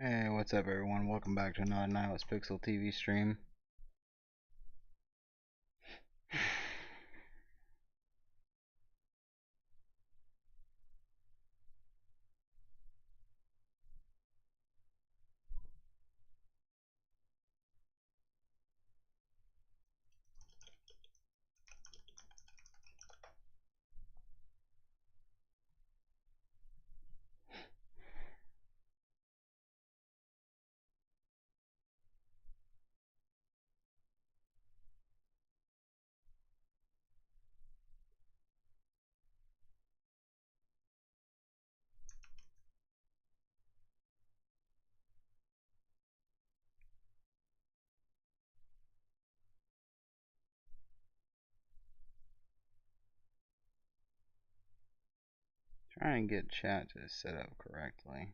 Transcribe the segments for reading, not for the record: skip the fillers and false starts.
Hey, what's up everyone? Welcome back to another Nihilist Pixel TV stream. Try and get chat to set up correctly.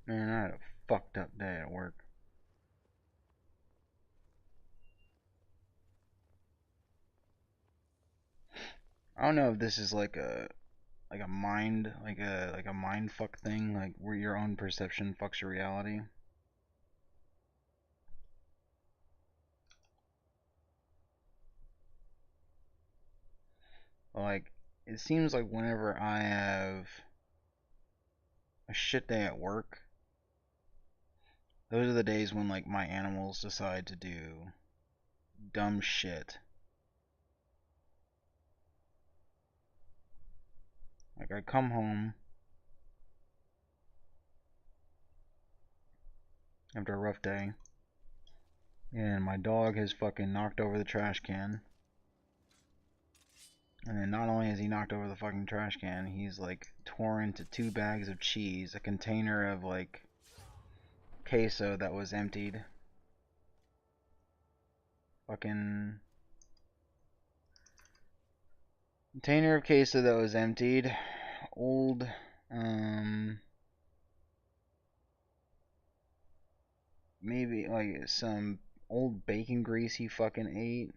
Man, I had a fucked up day at work. I don't know if this is like a mind mind fuck thing, like where your own perception fucks your reality. Like it seems like whenever I have a shit day at work, those are the days when like my animals decide to do dumb shit. Like I come home after a rough day and my dog has fucking knocked over the trash can. And then not only has he knocked over the fucking trash can, he's like tore into 2 bags of cheese, a container of like queso that was emptied. Fucking container of queso that was emptied. Old, maybe like some old bacon grease he fucking ate.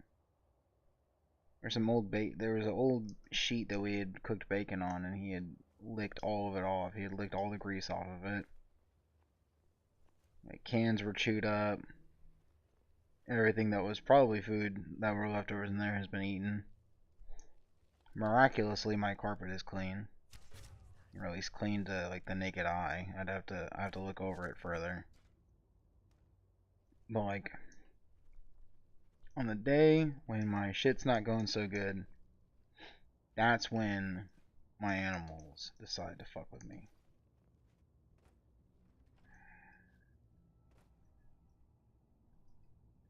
Or some old there was an old sheet that we had cooked bacon on and he had licked all of it off. He had licked all the grease off of it. Like cans were chewed up. Everything that was probably food that were leftovers in there has been eaten. Miraculously, my carpet is clean, or at least clean to like the naked eye. I have to look over it further. But like on the day when my shit's not going so good, that's when my animals decide to fuck with me.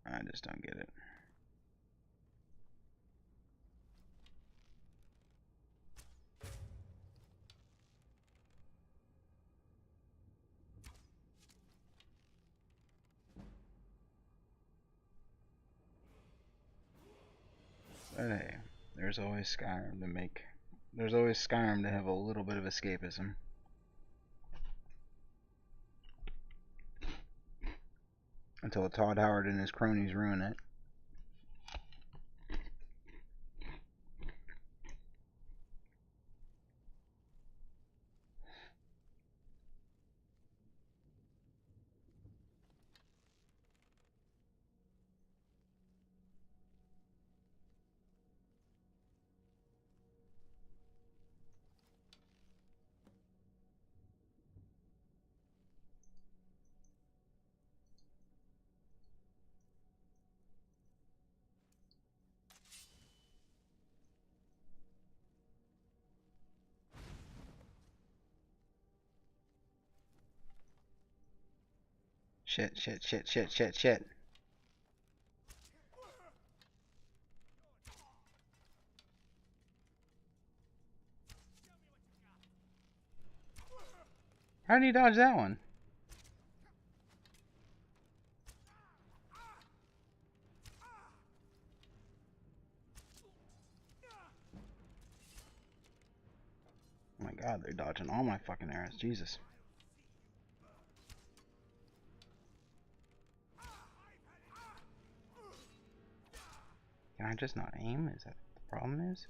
I just don't get it. But hey, there's always Skyrim to make. There's always Skyrim to have a little bit of escapism. Until Todd Howard and his cronies ruin it. Shit. How did he dodge that one? Oh my god, they're dodging all my fucking arrows. Jesus. Can I just not aim? Is that what the problem is?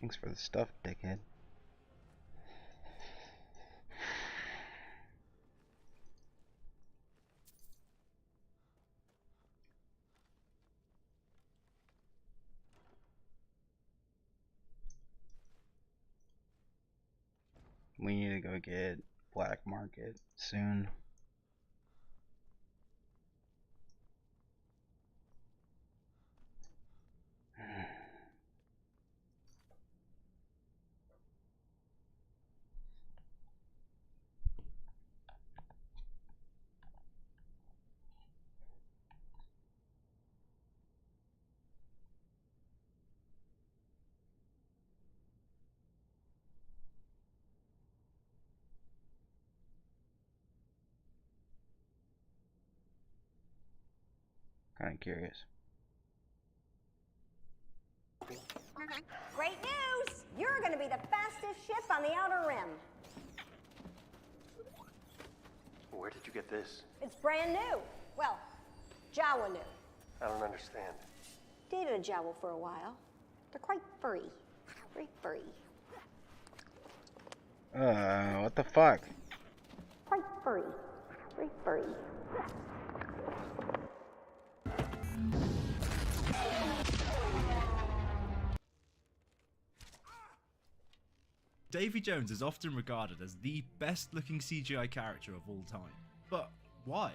Thanks for the stuff, dickhead. We need to go get Black Market soon. Kind of curious. Great news! You're going to be the fastest ship on the Outer Rim. Where did you get this? It's brand new. Well, Jawa new. I don't understand. Dated a Jawa for a while. They're quite furry. Very furry. What the fuck? Quite furry. Very furry. Davy Jones is often regarded as the best looking CGI character of all time. But why?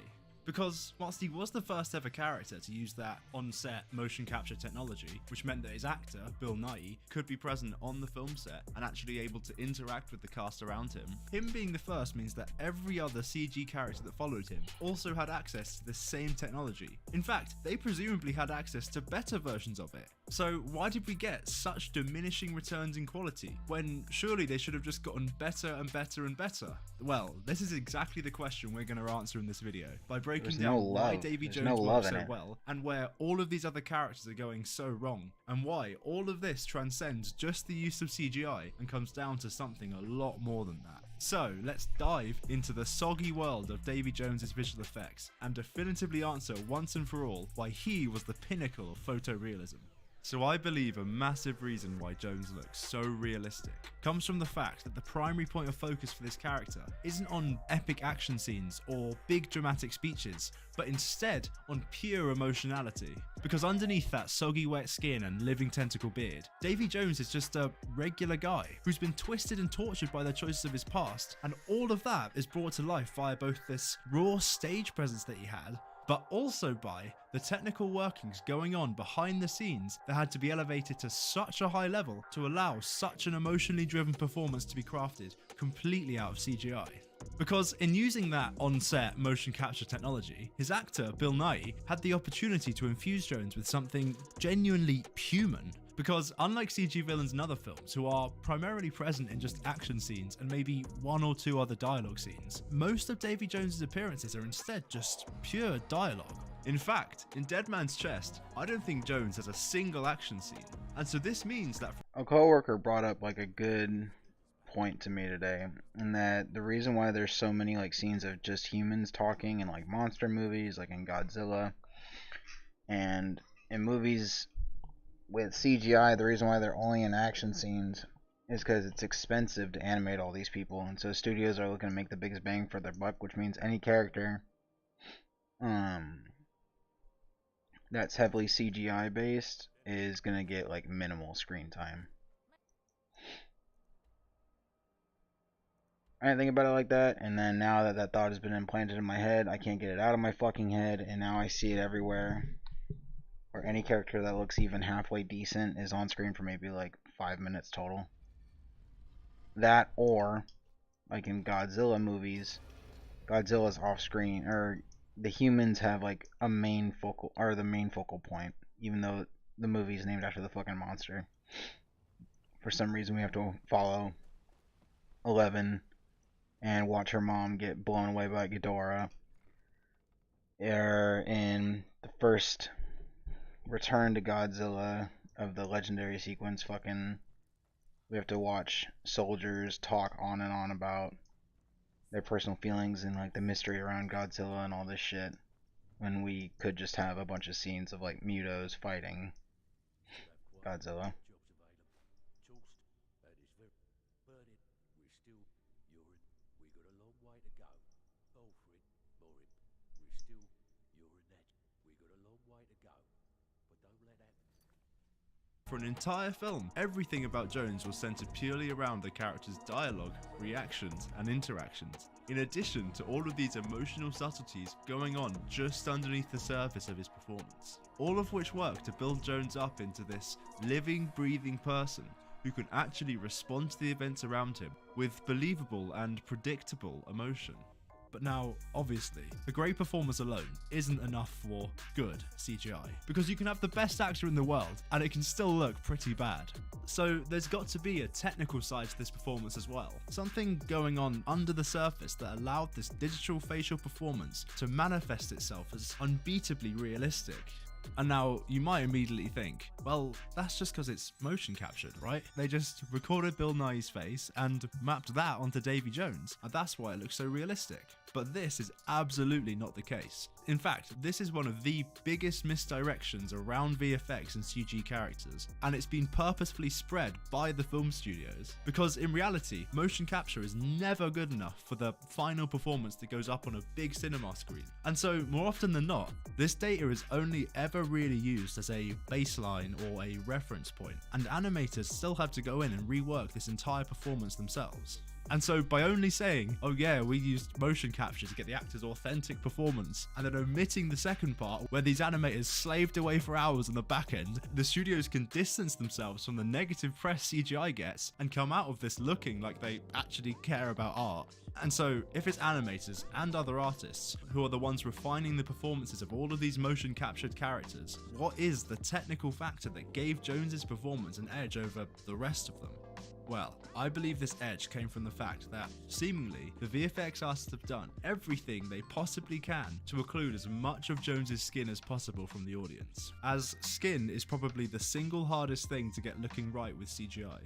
Because whilst he was the first ever character to use that on-set motion capture technology, which meant that his actor, Bill Nighy, could be present on the film set and actually able to interact with the cast around him being the first means that every other CG character that followed him also had access to the same technology. In fact, they presumably had access to better versions of it. So why did we get such diminishing returns in quality, when surely they should have just gotten better and better and better? Well, this is exactly the question we're going to answer in this video, by breaking down why Davy Jones works so well, and where all of these other characters are going so wrong, and why all of this transcends just the use of CGI and comes down to something a lot more than that. So let's dive into the soggy world of Davy Jones's visual effects, and definitively answer once and for all why he was the pinnacle of photorealism. So I believe a massive reason why Jones looks so realistic comes from the fact that the primary point of focus for this character isn't on epic action scenes or big dramatic speeches, but instead on pure emotionality. Because underneath that soggy wet skin and living tentacle beard, Davy Jones is just a regular guy who's been twisted and tortured by the choices of his past, and all of that is brought to life via both this raw stage presence that he had, but also by the technical workings going on behind the scenes that had to be elevated to such a high level to allow such an emotionally driven performance to be crafted completely out of CGI. Because in using that on-set motion capture technology, his actor, Bill Nighy, had the opportunity to infuse Jones with something genuinely human. Because unlike CG villains in other films, who are primarily present in just action scenes and maybe one or two other dialogue scenes, most of Davy Jones's appearances are instead just pure dialogue. In fact, in Dead Man's Chest, I don't think Jones has a single action scene, and so this means that A coworker brought up like a good point to me today, and that the reason why there's so many like scenes of just humans talking in like monster movies, like in Godzilla, and in movies with CGI, the reason why they're only in action scenes is because it's expensive to animate all these people, and so studios are looking to make the biggest bang for their buck, which means any character that's heavily CGI based is gonna get like minimal screen time. I didn't think about it like that, and then now that that thought has been implanted in my head, I can't get it out of my fucking head, and now I see it everywhere. Or any character that looks even halfway decent is on screen for maybe like 5 minutes total. That, or like in Godzilla movies, Godzilla's off screen, or the humans have like a main focal, or the main focal point, even though the movie is named after the fucking monster. For some reason we have to follow 11 and watch her mom get blown away by Ghidorah. Or in the first Return to Godzilla of the legendary sequence, fucking we have to watch soldiers talk on and on about their personal feelings and like the mystery around Godzilla and all this shit, when we could just have a bunch of scenes of like Mutos fighting Godzilla. For an entire film, everything about Jones was centered purely around the character's dialogue, reactions, and interactions, in addition to all of these emotional subtleties going on just underneath the surface of his performance. All of which work to build Jones up into this living, breathing person who can actually respond to the events around him with believable and predictable emotion. But now, obviously, the great performance alone isn't enough for good CGI, because you can have the best actor in the world and it can still look pretty bad. So there's got to be a technical side to this performance as well, something going on under the surface that allowed this digital facial performance to manifest itself as unbeatably realistic. And now you might immediately think, well, that's just because it's motion captured, right? They just recorded Bill Nighy's face and mapped that onto Davy Jones, and that's why it looks so realistic. But this is absolutely not the case. In fact, this is one of the biggest misdirections around VFX and CG characters, and it's been purposefully spread by the film studios. Because in reality, motion capture is never good enough for the final performance that goes up on a big cinema screen. And so, more often than not, this data is only ever really used as a baseline or a reference point, and animators still have to go in and rework this entire performance themselves. And so by only saying, oh yeah, we used motion capture to get the actor's authentic performance, and then omitting the second part where these animators slaved away for hours on the back end, the studios can distance themselves from the negative press CGI gets and come out of this looking like they actually care about art. And so, if it's animators and other artists who are the ones refining the performances of all of these motion captured characters, what is the technical factor that gave Jones's performance an edge over the rest of them? Well, I believe this edge came from the fact that, seemingly, the VFX artists have done everything they possibly can to occlude as much of Jones's skin as possible from the audience, as skin is probably the single hardest thing to get looking right with CGI.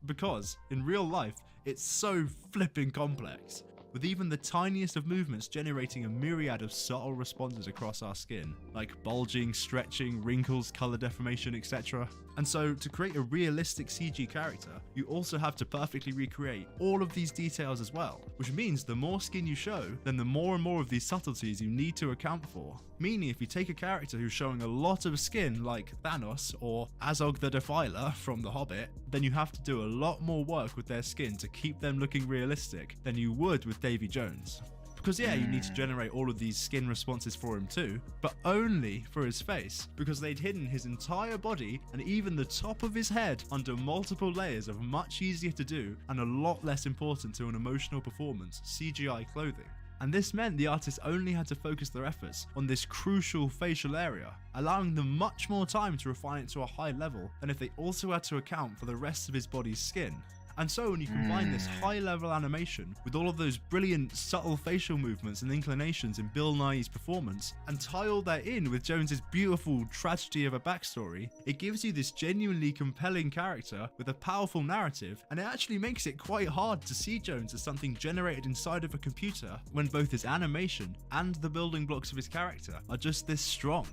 Because, in real life, it's so flipping complex, with even the tiniest of movements generating a myriad of subtle responses across our skin, like bulging, stretching, wrinkles, color deformation, etc. And so, to create a realistic CG character, you also have to perfectly recreate all of these details as well, which means the more skin you show, then the more and more of these subtleties you need to account for. Meaning if you take a character who's showing a lot of skin like Thanos or Azog the Defiler from The Hobbit, then you have to do a lot more work with their skin to keep them looking realistic than you would with Davy Jones. Because yeah, you need to generate all of these skin responses for him too, but only for his face, because they'd hidden his entire body and even the top of his head under multiple layers of much easier to do and a lot less important to an emotional performance CGI clothing. And this meant the artists only had to focus their efforts on this crucial facial area, allowing them much more time to refine it to a high level than if they also had to account for the rest of his body's skin. And so when you combine this high level animation with all of those brilliant subtle facial movements and inclinations in Bill Nighy's performance, and tie all that in with Jones's beautiful tragedy of a backstory, it gives you this genuinely compelling character with a powerful narrative, and it actually makes it quite hard to see Jones as something generated inside of a computer when both his animation and the building blocks of his character are just this strong.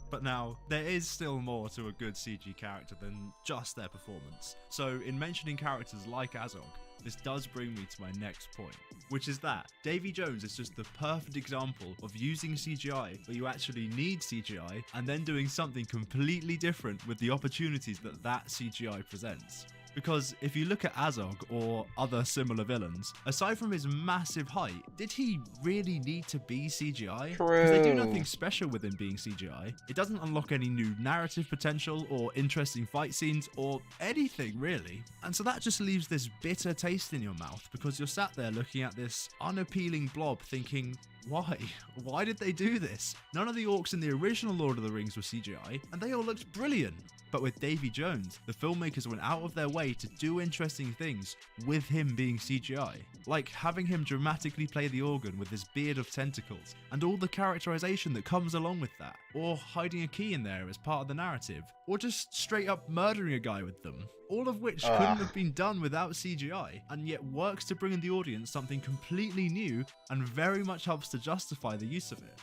But now, there is still more to a good CG character than just their performance. So in mentioning characters like Azog, this does bring me to my next point, which is that Davy Jones is just the perfect example of using CGI where you actually need CGI and then doing something completely different with the opportunities that that CGI presents. Because if you look at Azog or other similar villains, aside from his massive height, did he really need to be CGI? Because they do nothing special with him being CGI. It doesn't unlock any new narrative potential or interesting fight scenes or anything really. And so that just leaves this bitter taste in your mouth because you're sat there looking at this unappealing blob thinking, why? Why did they do this? None of the orcs in the original Lord of the Rings were CGI, and they all looked brilliant. But with Davy Jones, the filmmakers went out of their way to do interesting things with him being CGI. Like having him dramatically play the organ with his beard of tentacles, and all the characterization that comes along with that. Or hiding a key in there as part of the narrative. Or just straight up murdering a guy with them. All of which couldn't have been done without CGI, and yet works to bring in the audience something completely new and very much helps to justify the use of it.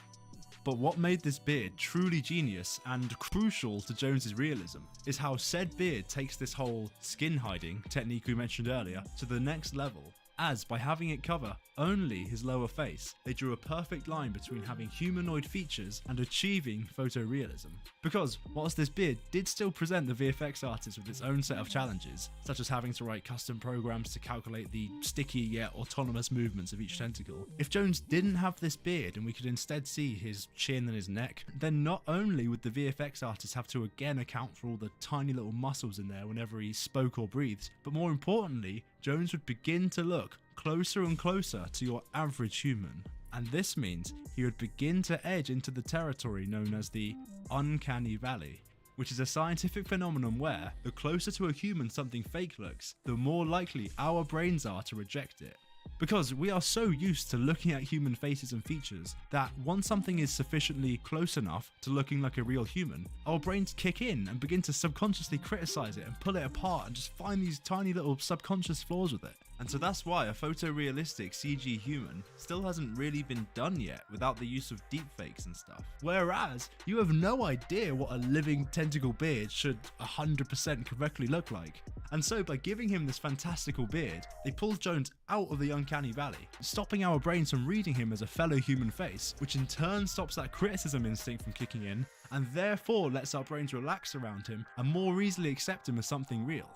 But what made this beard truly genius and crucial to Jones's realism is how said beard takes this whole skin hiding technique we mentioned earlier to the next level, as by having it cover only his lower face, they drew a perfect line between having humanoid features and achieving photorealism. Because whilst this beard did still present the VFX artist with its own set of challenges, such as having to write custom programs to calculate the sticky yet autonomous movements of each tentacle, if Jones didn't have this beard and we could instead see his chin and his neck, then not only would the VFX artist have to again account for all the tiny little muscles in there whenever he spoke or breathed, but more importantly, Jones would begin to look closer and closer to your average human. And this means he would begin to edge into the territory known as the uncanny valley, which is a scientific phenomenon where the closer to a human something fake looks, the more likely our brains are to reject it. Because we are so used to looking at human faces and features that once something is sufficiently close enough to looking like a real human, our brains kick in and begin to subconsciously criticize it and pull it apart and just find these tiny little subconscious flaws with it. And so that's why a photorealistic CG human still hasn't really been done yet without the use of deepfakes and stuff. Whereas, you have no idea what a living tentacle beard should 100% correctly look like. And so by giving him this fantastical beard, they pulled Jones out of the uncanny valley, stopping our brains from reading him as a fellow human face, which in turn stops that criticism instinct from kicking in, and therefore lets our brains relax around him and more easily accept him as something real.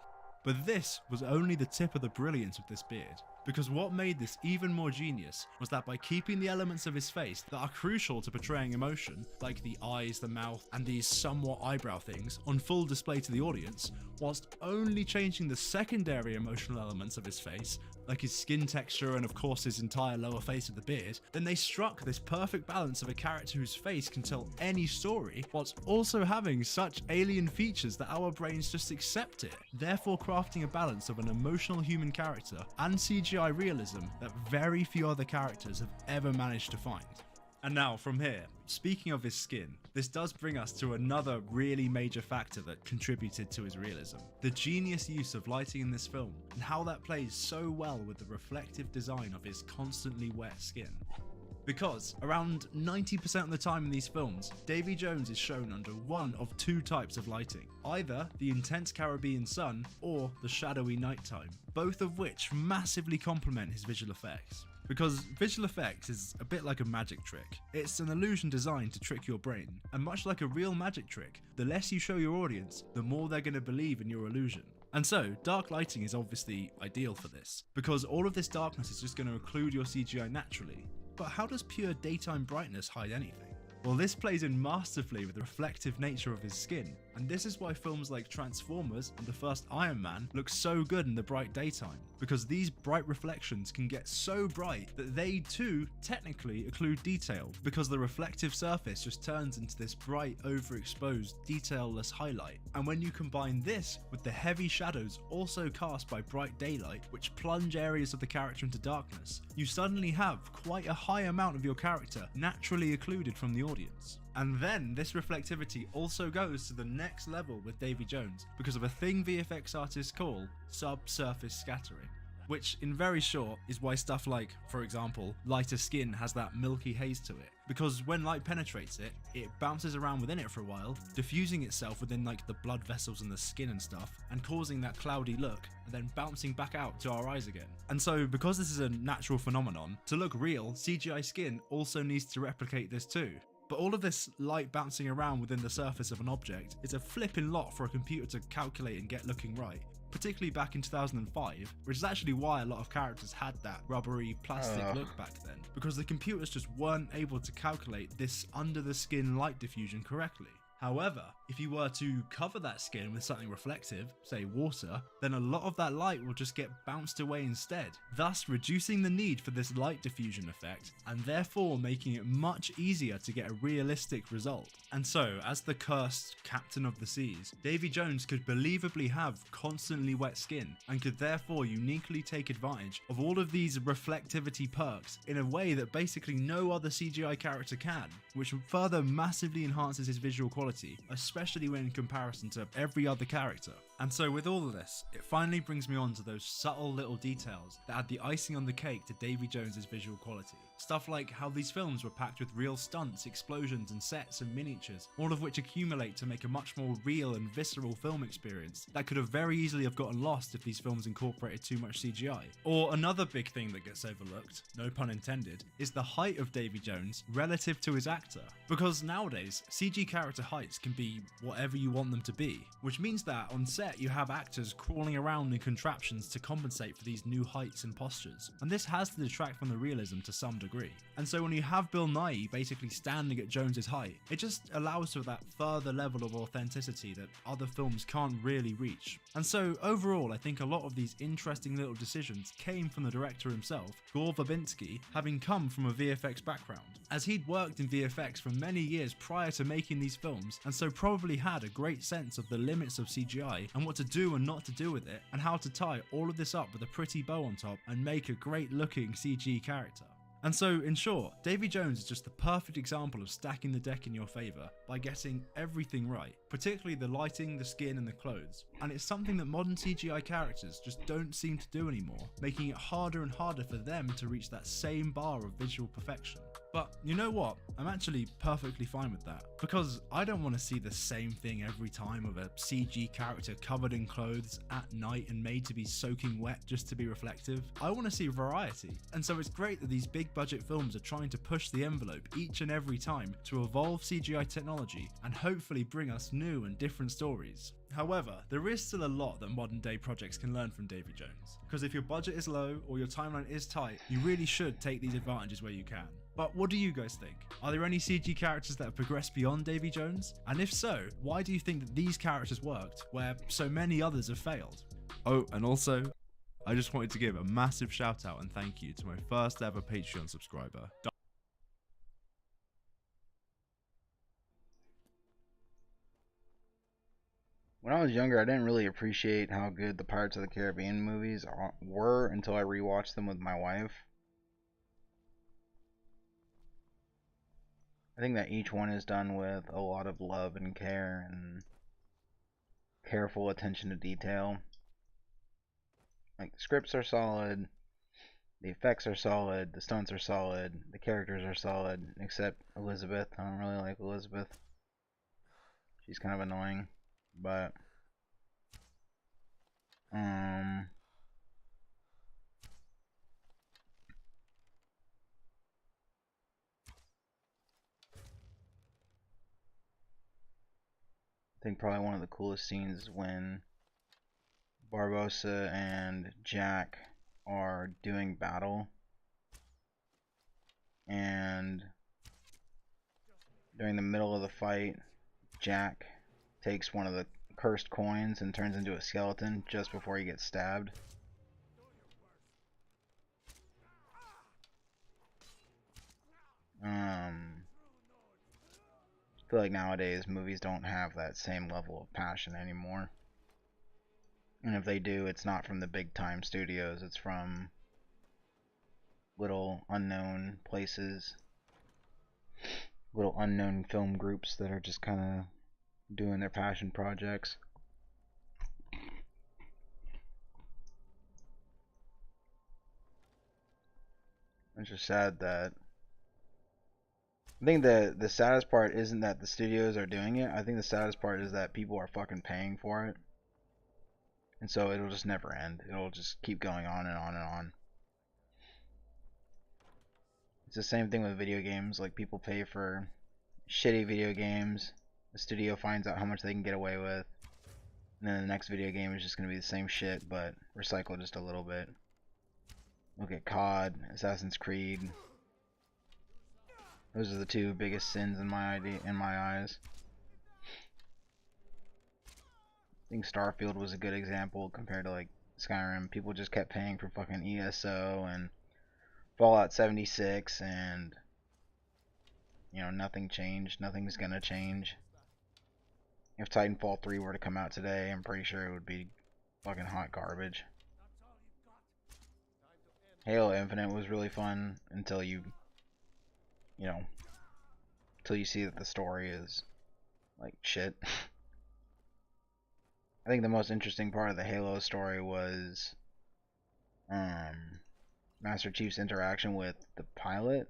But this was only the tip of the brilliance of this beard, because what made this even more genius was that by keeping the elements of his face that are crucial to portraying emotion, like the eyes, the mouth, and these somewhat eyebrow things, on full display to the audience, whilst only changing the secondary emotional elements of his face, like his skin texture and of course his entire lower face of the beard, then they struck this perfect balance of a character whose face can tell any story, whilst also having such alien features that our brains just accept it, therefore crafting a balance of an emotional human character and CGI realism that very few other characters have ever managed to find. And now from here, speaking of his skin, this does bring us to another really major factor that contributed to his realism. The genius use of lighting in this film, and how that plays so well with the reflective design of his constantly wet skin. Because around 90% of the time in these films, Davy Jones is shown under one of two types of lighting, either the intense Caribbean sun or the shadowy nighttime, both of which massively complement his visual effects. Because visual effects is a bit like a magic trick. It's an illusion designed to trick your brain, and much like a real magic trick, the less you show your audience, the more they're going to believe in your illusion. And so, dark lighting is obviously ideal for this, because all of this darkness is just going to occlude your CGI naturally. But how does pure daytime brightness hide anything? Well, this plays in masterfully with the reflective nature of his skin, and this is why films like Transformers and the first Iron Man look so good in the bright daytime, because these bright reflections can get so bright that they too technically occlude detail, because the reflective surface just turns into this bright, overexposed, detailless highlight. And when you combine this with the heavy shadows also cast by bright daylight, which plunge areas of the character into darkness, you suddenly have quite a high amount of your character naturally occluded from the audience. And then this reflectivity also goes to the next level with Davy Jones because of a thing VFX artists call subsurface scattering, which in very short is why stuff like, for example, lighter skin has that milky haze to it, because when light penetrates it, it bounces around within it for a while, diffusing itself within like the blood vessels in the skin and stuff, and causing that cloudy look, and then bouncing back out to our eyes again. And so because this is a natural phenomenon, to look real, CGI skin also needs to replicate this too. But all of this light bouncing around within the surface of an object is a flipping lot for a computer to calculate and get looking right, particularly back in 2005, which is actually why a lot of characters had that rubbery plastic look back then, because the computers just weren't able to calculate this under the skin light diffusion correctly. However, if you were to cover that skin with something reflective, say water, then a lot of that light will just get bounced away instead, thus reducing the need for this light diffusion effect, and therefore making it much easier to get a realistic result. And so, as the cursed captain of the seas, Davy Jones could believably have constantly wet skin, and could therefore uniquely take advantage of all of these reflectivity perks in a way that basically no other CGI character can, which further massively enhances his visual quality, especially when in comparison to every other character. And so with all of this, it finally brings me on to those subtle little details that add the icing on the cake to Davy Jones's visual quality. Stuff like how these films were packed with real stunts, explosions and sets and miniatures, all of which accumulate to make a much more real and visceral film experience that could have very easily have gotten lost if these films incorporated too much CGI. Or another big thing that gets overlooked, no pun intended, is the height of Davy Jones relative to his actor. Because nowadays, CG character heights can be whatever you want them to be, which means that on set you have actors crawling around in contraptions to compensate for these new heights and postures, and this has to detract from the realism to some degree. And so when you have Bill Nighy basically standing at Jones's height, it just allows for that further level of authenticity that other films can't really reach. And so overall, I think a lot of these interesting little decisions came from the director himself, Gore Verbinski, having come from a VFX background, as he'd worked in VFX for many years prior to making these films, and so probably had a great sense of the limits of CGI and what to do and not to do with it, and how to tie all of this up with a pretty bow on top and make a great looking CG character. And so, in short, Davy Jones is just the perfect example of stacking the deck in your favour by getting everything right, particularly the lighting, the skin and the clothes. And it's something that modern CGI characters just don't seem to do anymore, making it harder and harder for them to reach that same bar of visual perfection. But you know what? I'm actually perfectly fine with that, because I don't want to see the same thing every time of a CG character covered in clothes at night and made to be soaking wet just to be reflective. I want to see variety, and so it's great that these big budget films are trying to push the envelope each and every time to evolve CGI technology and hopefully bring us new and different stories. However, there is still a lot that modern day projects can learn from Davy Jones, because if your budget is low or your timeline is tight, you really should take these advantages where you can. But what do you guys think? Are there any CG characters that have progressed beyond Davy Jones? And if so, why do you think that these characters worked where so many others have failed? Oh, and also, I just wanted to give a massive shout out and thank you to my first ever Patreon subscriber. When I was younger, I didn't really appreciate how good the Pirates of the Caribbean movies were until I rewatched them with my wife. I think that each one is done with a lot of love and care and careful attention to detail. Like, the scripts are solid, the effects are solid, the stunts are solid, the characters are solid, except Elizabeth. I don't really like Elizabeth. She's kind of annoying, but I think probably one of the coolest scenes is when Barbossa and Jack are doing battle, and During the middle of the fight, Jack takes one of the cursed coins and turns into a skeleton just before he gets stabbed. I feel like nowadays movies don't have that same level of passion anymore. And if they do, it's not from the big time studios, it's from little unknown places, little unknown film groups that are just kind of doing their passion projects. It's just sad that I think the saddest part isn't that the studios are doing it. I think the saddest part is that people are fucking paying for it. And so it'll just never end. It'll just keep going on and on and on. It's the same thing with video games. Like, people pay for shitty video games. The studio finds out how much they can get away with. And then the next video game is just going to be the same shit, but recycled just a little bit. Look at COD, Assassin's Creed. Those are the two biggest sins in my eyes. I think Starfield was a good example compared to like Skyrim. People just kept paying for fucking ESO and Fallout 76, and you know, nothing changed. Nothing's gonna change. If Titanfall 3 were to come out today, I'm pretty sure it would be fucking hot garbage. Halo Infinite was really fun until you know, until you see that the story is like shit. I think the most interesting part of the Halo story was Master Chief's interaction with the pilot,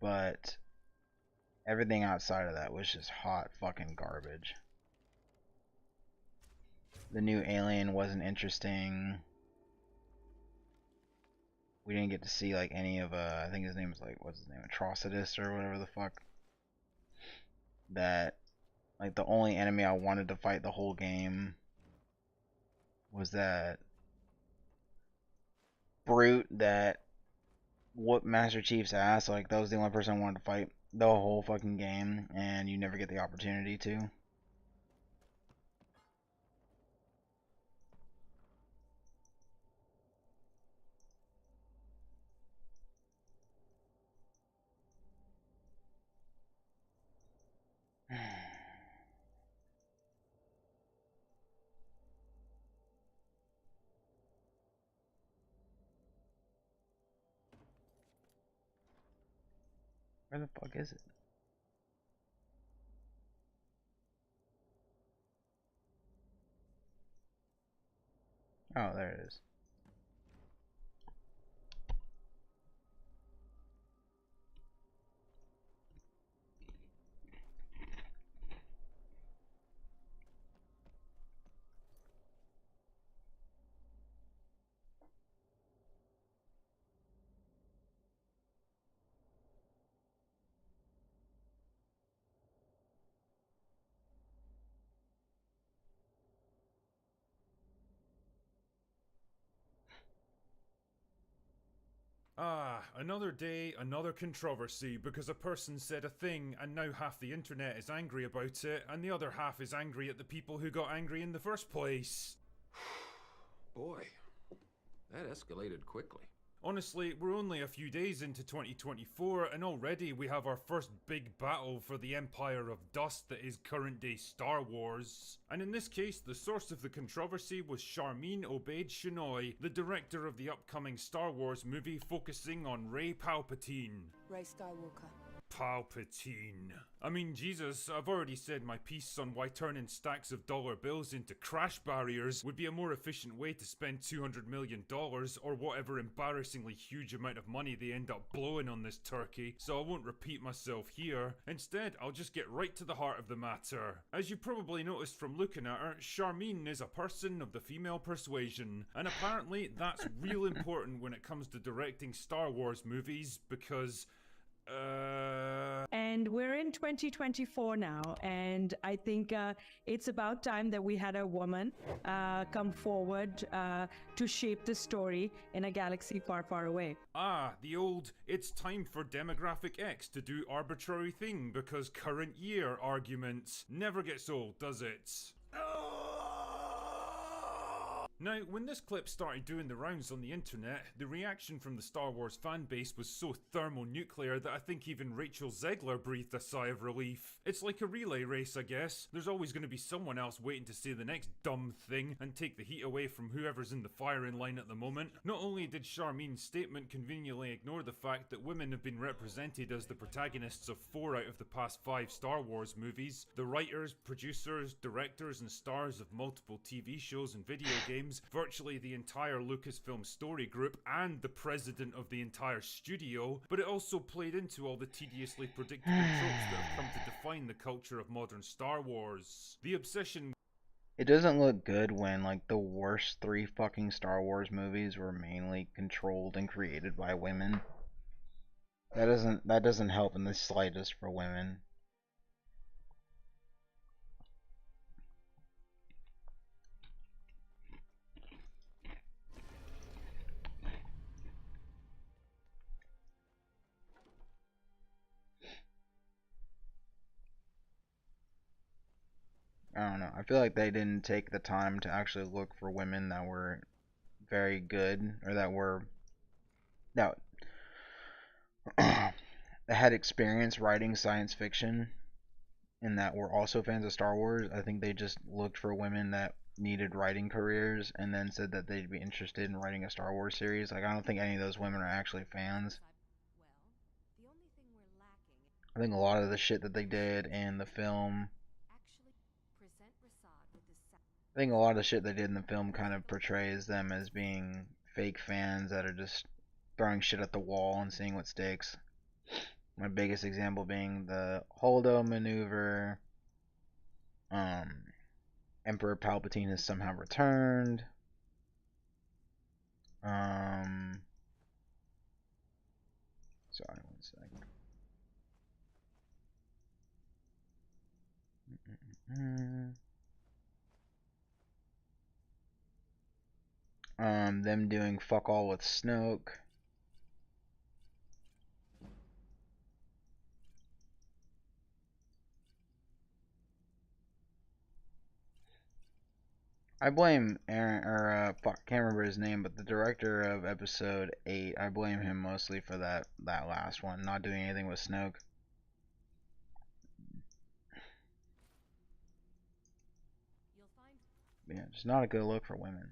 but everything outside of that was just hot fucking garbage. The new alien wasn't interesting. We didn't get to see like any of I think his name is like, what's his name, Atrocitus or whatever the fuck. That, like, the only enemy I wanted to fight the whole game was that brute that whooped Master Chief's ass. Like, that was the only person I wanted to fight the whole fucking game, and you never get the opportunity to. Where the fuck is it? Oh, there it is. Ah, another day, another controversy, because a person said a thing and now half the internet is angry about it and the other half is angry at the people who got angry in the first place. Boy, that escalated quickly. Honestly, we're only a few days into 2024 and already we have our first big battle for the Empire of Dust that is current day Star Wars. And in this case, the source of the controversy was Sharmeen Obaid-Chinoy, the director of the upcoming Star Wars movie focusing on Rey Palpatine. Rey Skywalker. Palpatine. I mean, Jesus, I've already said my piece on why turning stacks of dollar bills into crash barriers would be a more efficient way to spend $200 million or whatever embarrassingly huge amount of money they end up blowing on this turkey, so I won't repeat myself here. Instead, I'll just get right to the heart of the matter. As you probably noticed from looking at her, Sharmeen is a person of the female persuasion, and apparently that's real important when it comes to directing Star Wars movies, because And we're in 2024 now, and I think it's about time that we had a woman come forward to shape the story in a galaxy far, far away. Ah, the old, it's time for Demographic X to do arbitrary thing because current year arguments never gets old, does it? Now, when this clip started doing the rounds on the internet, the reaction from the Star Wars fanbase was so thermonuclear that I think even Rachel Zegler breathed a sigh of relief. It's like a relay race, I guess. There's always going to be someone else waiting to say the next dumb thing and take the heat away from whoever's in the firing line at the moment. Not only did Charmine's statement conveniently ignore the fact that women have been represented as the protagonists of 4 out of the past 5 Star Wars movies, the writers, producers, directors and stars of multiple TV shows and video games, virtually the entire Lucasfilm story group, and the president of the entire studio, but it also played into all the tediously predictable tropes that have come to define the culture of modern Star Wars. The obsession. It doesn't look good when, like, the worst 3 fucking Star Wars movies were mainly controlled and created by women. That doesn't help in the slightest for women. I don't know. I feel like they didn't take the time to actually look for women that were very good, or that had experience writing science fiction and that were also fans of Star Wars. I think they just looked for women that needed writing careers and then said that they'd be interested in writing a Star Wars series. Like, I don't think any of those women are actually fans. I think a lot of the shit that they did in the film, I think a lot of the shit they did in the film kind of portrays them as being fake fans that are just throwing shit at the wall and seeing what sticks. My biggest example being the Holdo maneuver. Emperor Palpatine has somehow returned. Sorry, one second. Them doing fuck all with Snoke. I blame Aaron, or fuck, can't remember his name, but the director of Episode 8. I blame him mostly for that last one, not doing anything with Snoke. Yeah, just not a good look for women.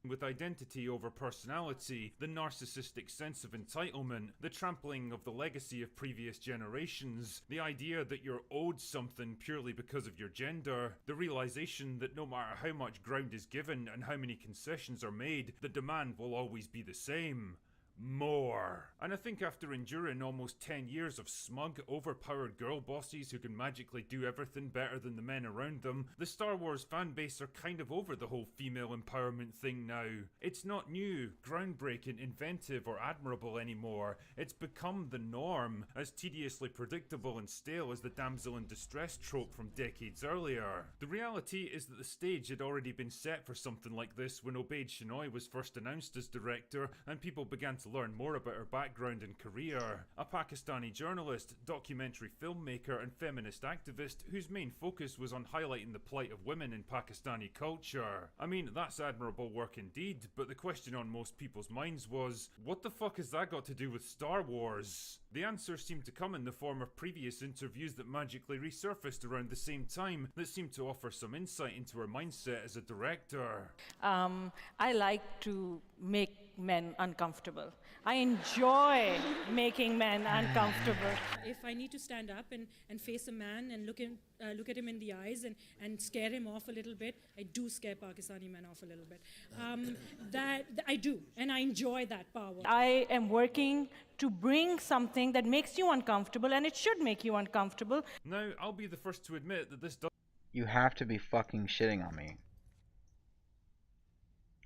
With identity over personality, the narcissistic sense of entitlement, the trampling of the legacy of previous generations, the idea that you're owed something purely because of your gender, the realization that no matter how much ground is given and how many concessions are made, the demand will always be the same. More. And I think after enduring almost 10 years of smug, overpowered girl bosses who can magically do everything better than the men around them, the Star Wars fanbase are kind of over the whole female empowerment thing now. It's not new, groundbreaking, inventive, or admirable anymore. It's become the norm, as tediously predictable and stale as the damsel in distress trope from decades earlier. The reality is that the stage had already been set for something like this when Obaid Chinoy was first announced as director, and people began to learn more about her background and career. A Pakistani journalist, documentary filmmaker and feminist activist whose main focus was on highlighting the plight of women in Pakistani culture. I mean, that's admirable work indeed, but the question on most people's minds was, what the fuck has that got to do with Star Wars? The answer seemed to come in the form of previous interviews that magically resurfaced around the same time that seemed to offer some insight into her mindset as a director. I like to make men uncomfortable. I enjoy making men uncomfortable. If I need to stand up and face a man and look at him in the eyes and scare him off a little bit, I do scare Pakistani men off a little bit. That I do, and I enjoy that power. I am working to bring something that makes you uncomfortable, and it should make you uncomfortable. Now, I'll be the first to admit that this does. You have to be fucking shitting on me.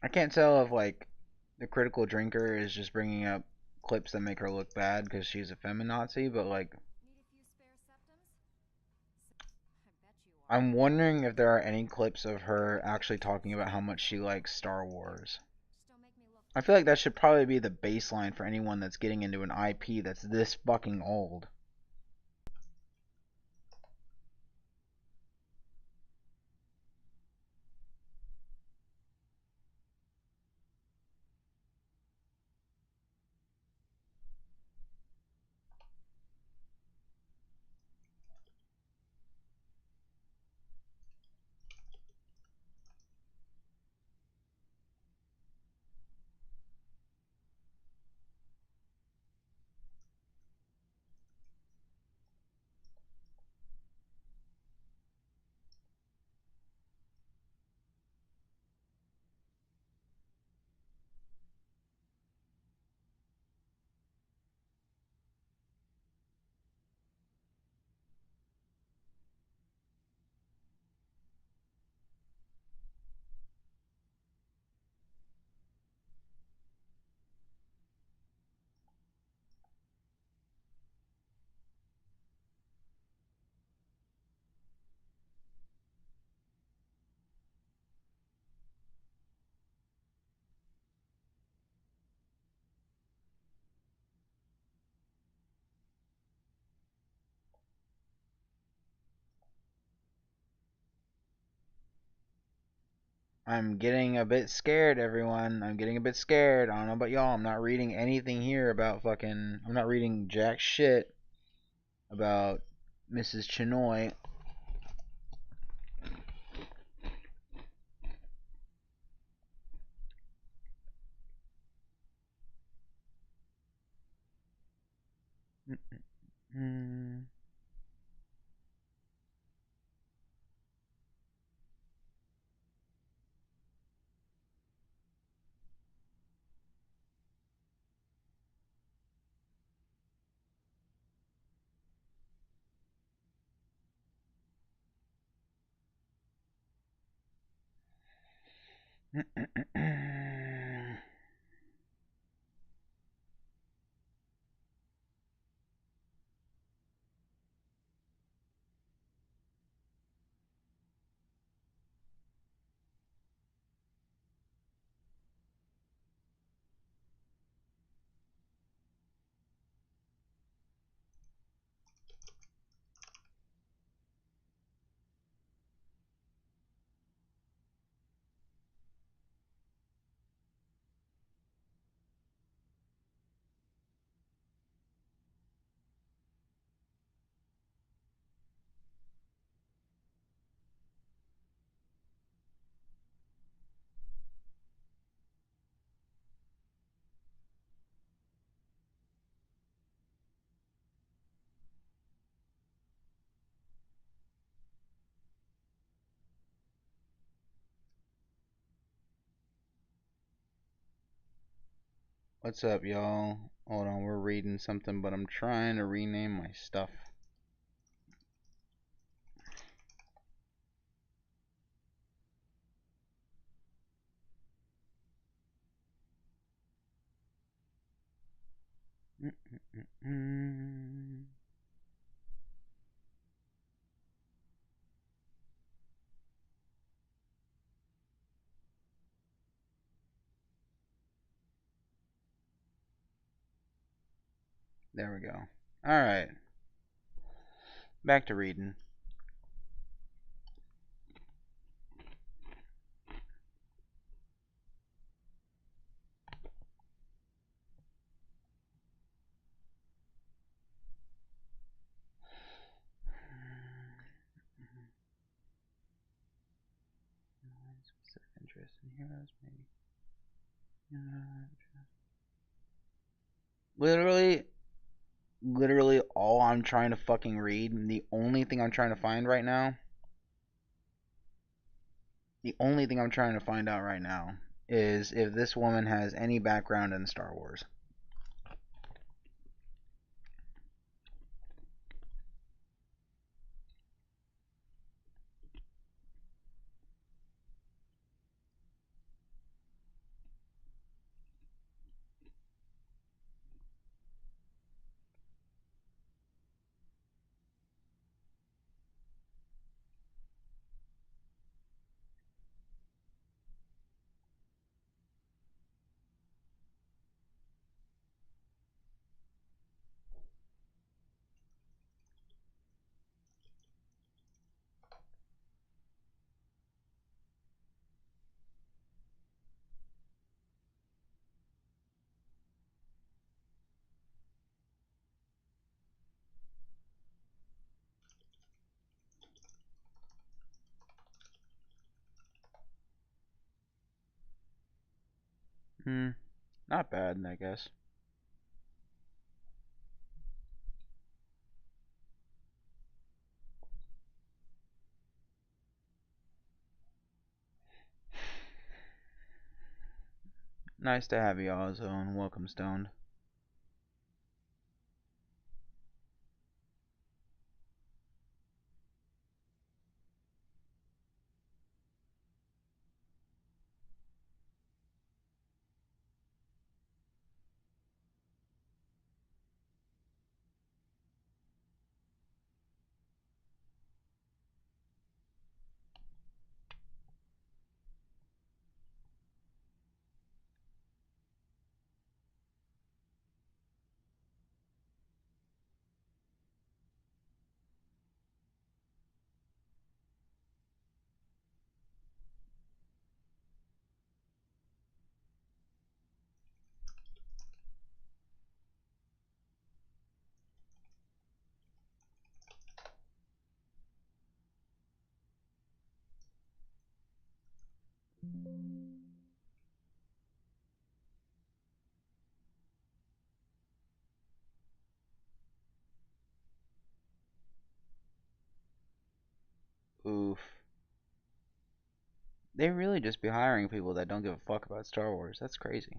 I can't tell if, like, the critical drinker is just bringing up clips that make her look bad because she's a feminazi, but like, I'm wondering if there are any clips of her actually talking about how much she likes Star Wars. I feel like that should probably be the baseline for anyone that's getting into an IP that's this fucking old. I'm getting a bit scared, everyone. I'm getting a bit scared. I don't know about y'all. I'm not reading anything here about fucking... I'm not reading jack shit about Mrs. Chinoy. What's up, y'all? Hold on, we're reading something, but I'm trying to rename my stuff. There we go. Alright. Back to reading. Specific interest in heroes, maybe. Literally all I'm trying to fucking read, and the only thing I'm trying to find right now, the only thing I'm trying to find out right now is if this woman has any background in Star Wars. Not bad, I guess. Nice to have you, Ozzo, and welcome, Stoned. Oof. They really just be hiring people that don't give a fuck about Star Wars. That's crazy.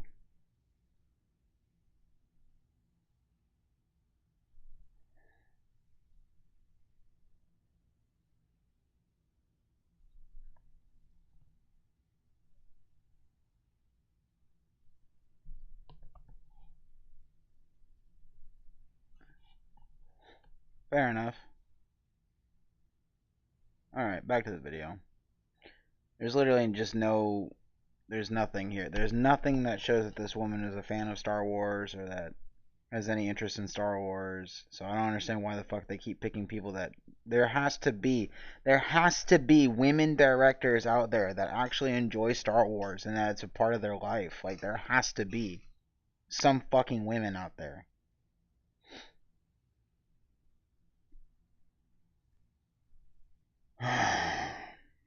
Fair enough. Alright, back to the video. There's literally just no... There's nothing here. There's nothing that shows that this woman is a fan of Star Wars or that has any interest in Star Wars. So I don't understand why the fuck they keep picking people that... There has to be women directors out there that actually enjoy Star Wars and that it's a part of their life. Like, there has to be some fucking women out there.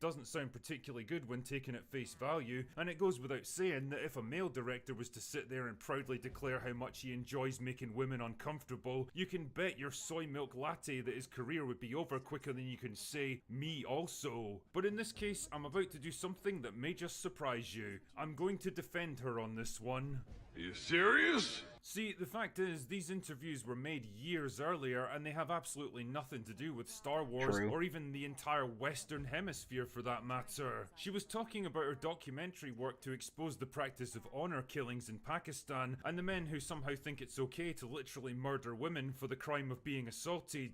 Doesn't sound particularly good when taken at face value, and it goes without saying that if a male director was to sit there and proudly declare how much he enjoys making women uncomfortable, you can bet your soy milk latte that his career would be over quicker than you can say, me also. But in this case, I'm about to do something that may just surprise you. I'm going to defend her on this one. Are you serious? See, the fact is, these interviews were made years earlier and they have absolutely nothing to do with Star Wars or even the entire Western Hemisphere for that matter. She was talking about her documentary work to expose the practice of honor killings in Pakistan and the men who somehow think it's okay to literally murder women for the crime of being assaulted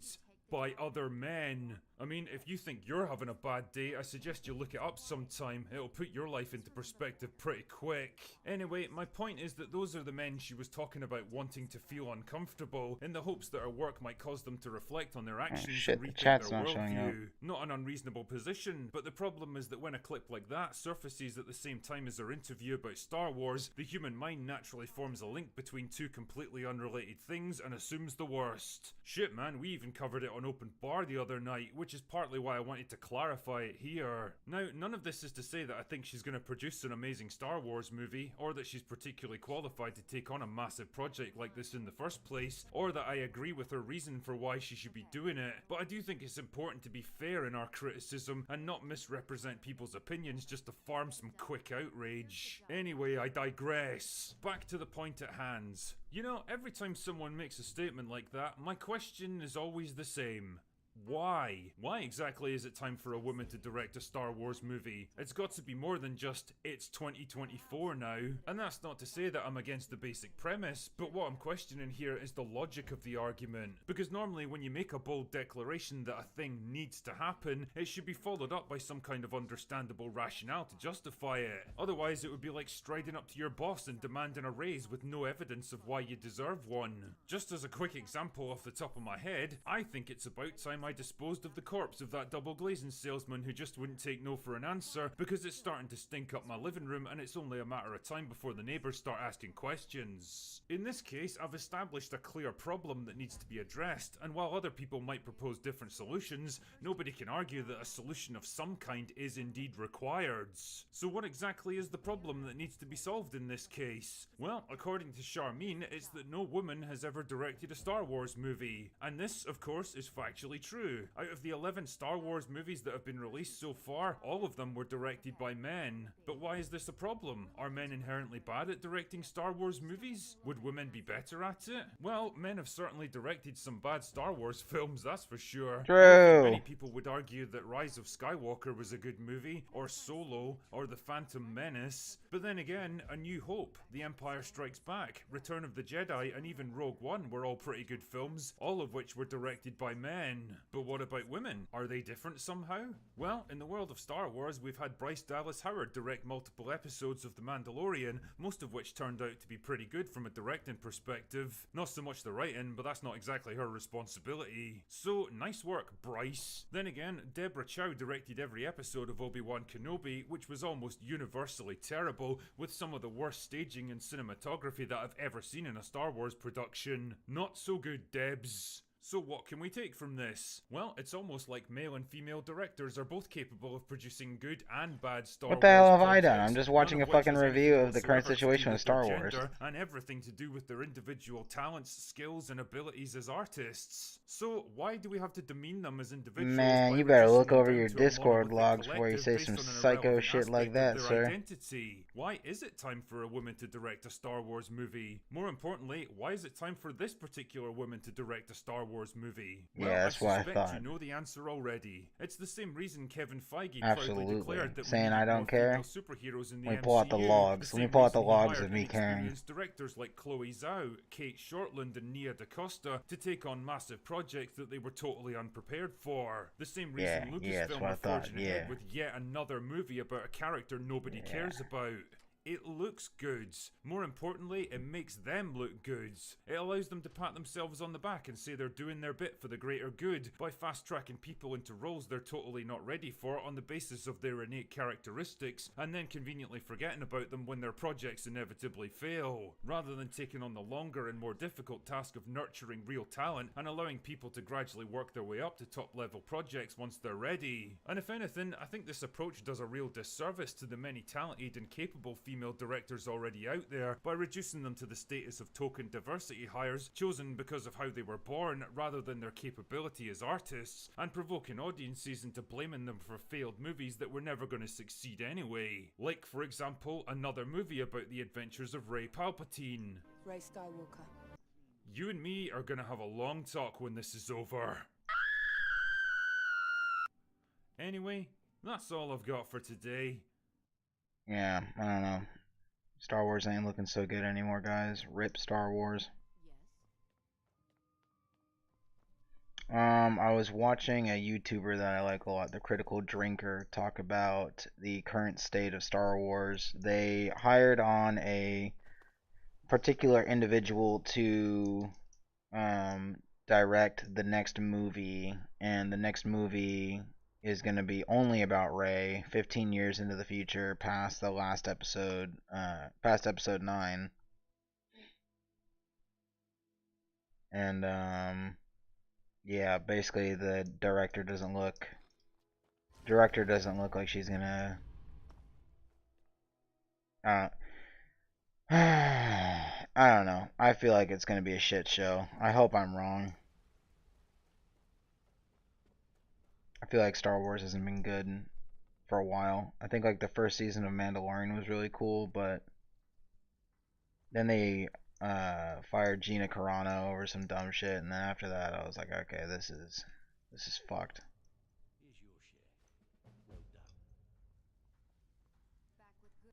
by other men. I mean, if you think you're having a bad day, I suggest you look it up sometime. It'll put your life into perspective pretty quick. Anyway, my point is that those are the men she was talking about wanting to feel uncomfortable in the hopes that her work might cause them to reflect on their actions and rethink their worldview. Not an unreasonable position, but the problem is that when a clip like that surfaces at the same time as her interview about Star Wars, the human mind naturally forms a link between two completely unrelated things and assumes the worst. Shit man, we even covered it on Open Bar the other night, which is partly why I wanted to clarify it here. Now, none of this is to say that I think she's going to produce an amazing Star Wars movie, or that she's particularly qualified to take on a massive project like this in the first place, or that I agree with her reason for why she should be doing it, but I do think it's important to be fair in our criticism and not misrepresent people's opinions just to farm some quick outrage. Anyway, I digress. Back to the point at hand. You know, every time someone makes a statement like that, my question is always the same. Why? Why exactly is it time for a woman to direct a Star Wars movie? It's got to be more than just, it's 2024 now. And that's not to say that I'm against the basic premise, but what I'm questioning here is the logic of the argument. Because normally when you make a bold declaration that a thing needs to happen, it should be followed up by some kind of understandable rationale to justify it. Otherwise it would be like striding up to your boss and demanding a raise with no evidence of why you deserve one. Just as a quick example off the top of my head, I think it's about time I disposed of the corpse of that double glazing salesman who just wouldn't take no for an answer because it's starting to stink up my living room and it's only a matter of time before the neighbours start asking questions. In this case, I've established a clear problem that needs to be addressed, and while other people might propose different solutions, nobody can argue that a solution of some kind is indeed required. So what exactly is the problem that needs to be solved in this case? Well, according to Charmine, it's that no woman has ever directed a Star Wars movie. And this, of course, is factually true. Out of the 11 Star Wars movies that have been released so far, all of them were directed by men. But why is this a problem? Are men inherently bad at directing Star Wars movies? Would women be better at it? Well, men have certainly directed some bad Star Wars films, that's for sure. True. Many people would argue that Rise of Skywalker was a good movie, or Solo, or The Phantom Menace. But then again, A New Hope, The Empire Strikes Back, Return of the Jedi, and even Rogue One were all pretty good films, all of which were directed by men. But what about women? Are they different somehow? Well, in the world of Star Wars, we've had Bryce Dallas Howard direct multiple episodes of The Mandalorian, most of which turned out to be pretty good from a directing perspective. Not so much the writing, but that's not exactly her responsibility. So, nice work, Bryce. Then again, Deborah Chow directed every episode of Obi-Wan Kenobi, which was almost universally terrible, with some of the worst staging and cinematography that I've ever seen in a Star Wars production. Not so good, Debs. So what can we take from this? Well, it's almost like male and female directors are both capable of producing good and bad Star Wars What the hell have I done? projects, I'm just watching none a of which fucking has review anything of the current whatsoever to do situation with with their Star Wars. gender, and everything to do with their individual talents, skills, and abilities as artists. So why do we have to demean them as individuals? Man, by you better reducing look them over down your to a Discord monolithic logs before you collective say some based on an psycho irrelevant shit like aspect that, of their sir. identity? Why is it time for a woman to direct a Star Wars movie? More importantly, why is it time for this particular woman to direct a Star Wars movie? Well, Yeah, that's what I suspect thought. you know the answer already. It's the same reason Kevin Feige proudly Absolutely. declared that Saying we I need don't more care. female superheroes in the Let me MCU. pull out the logs. The Let me same pull out the reason he logs hired of me caring. inexperienced directors like Chloe Zhao, Kate Shortland, and Nia DaCosta to take on massive projects that they were totally unprepared for. The same reason that's Lucasfilm what I were thought, forging ahead with yet another movie about a character nobody cares about. It looks good. More importantly, it makes them look good. It allows them to pat themselves on the back and say they're doing their bit for the greater good by fast-tracking people into roles they're totally not ready for on the basis of their innate characteristics, and then conveniently forgetting about them when their projects inevitably fail, rather than taking on the longer and more difficult task of nurturing real talent and allowing people to gradually work their way up to top-level projects once they're ready. And if anything, I think this approach does a real disservice to the many talented and capable female directors already out there by reducing them to the status of token diversity hires chosen because of how they were born rather than their capability as artists, and provoking audiences into blaming them for failed movies that were never going to succeed anyway. Like, for example, another movie about the adventures of Rey Palpatine. Rey Skywalker. You and me are going to have a long talk when this is over. Anyway, that's all I've got for today. Yeah, I don't know. Star Wars ain't looking so good anymore, guys. Rip Star Wars. I was watching a YouTuber that I like a lot, the Critical Drinker, talk about the current state of Star Wars. They hired on a particular individual to direct the next movie, and the next movie is going to be only about Rey 15 years into the future, past the last episode, past episode 9. And yeah, basically the director doesn't look like she's gonna I don't know. I feel like it's gonna be a shit show. I hope I'm wrong. I feel like Star Wars hasn't been good for a while. I think like the first season of Mandalorian was really cool, but then they fired Gina Carano over some dumb shit, and then after that I was like, okay, this is fucked. Here's your share. Well done. Back with good.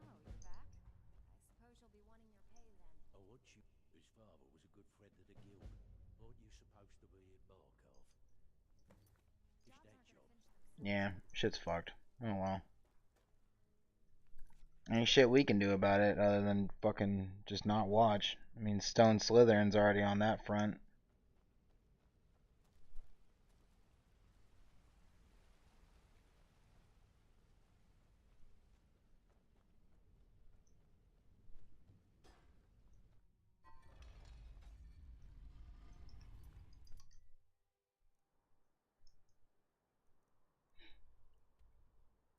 Oh, you're back? I suppose you'll be wanting your pay then. Oh, what you? His father was a good friend of the guild. Aren't you supposed to be in Barkov? Is that job? Yeah, shit's fucked. Oh well. Ain't shit we can do about it other than fucking just not watch. I mean, Stone Slytherin's already on that front.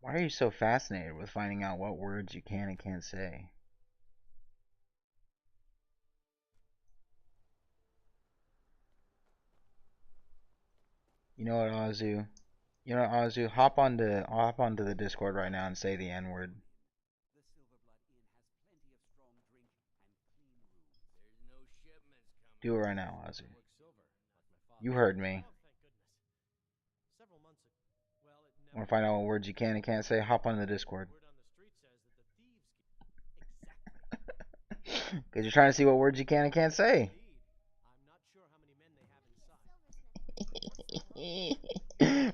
Why are you so fascinated with finding out what words you can and can't say? You know what, Azu? You know what, Azu? Hop onto the Discord right now and say the N-word. Do it right now, Azu. You heard me. Want to find out what words you can and can't say? Hop on the Discord. Because you're trying to see what words you can and can't say.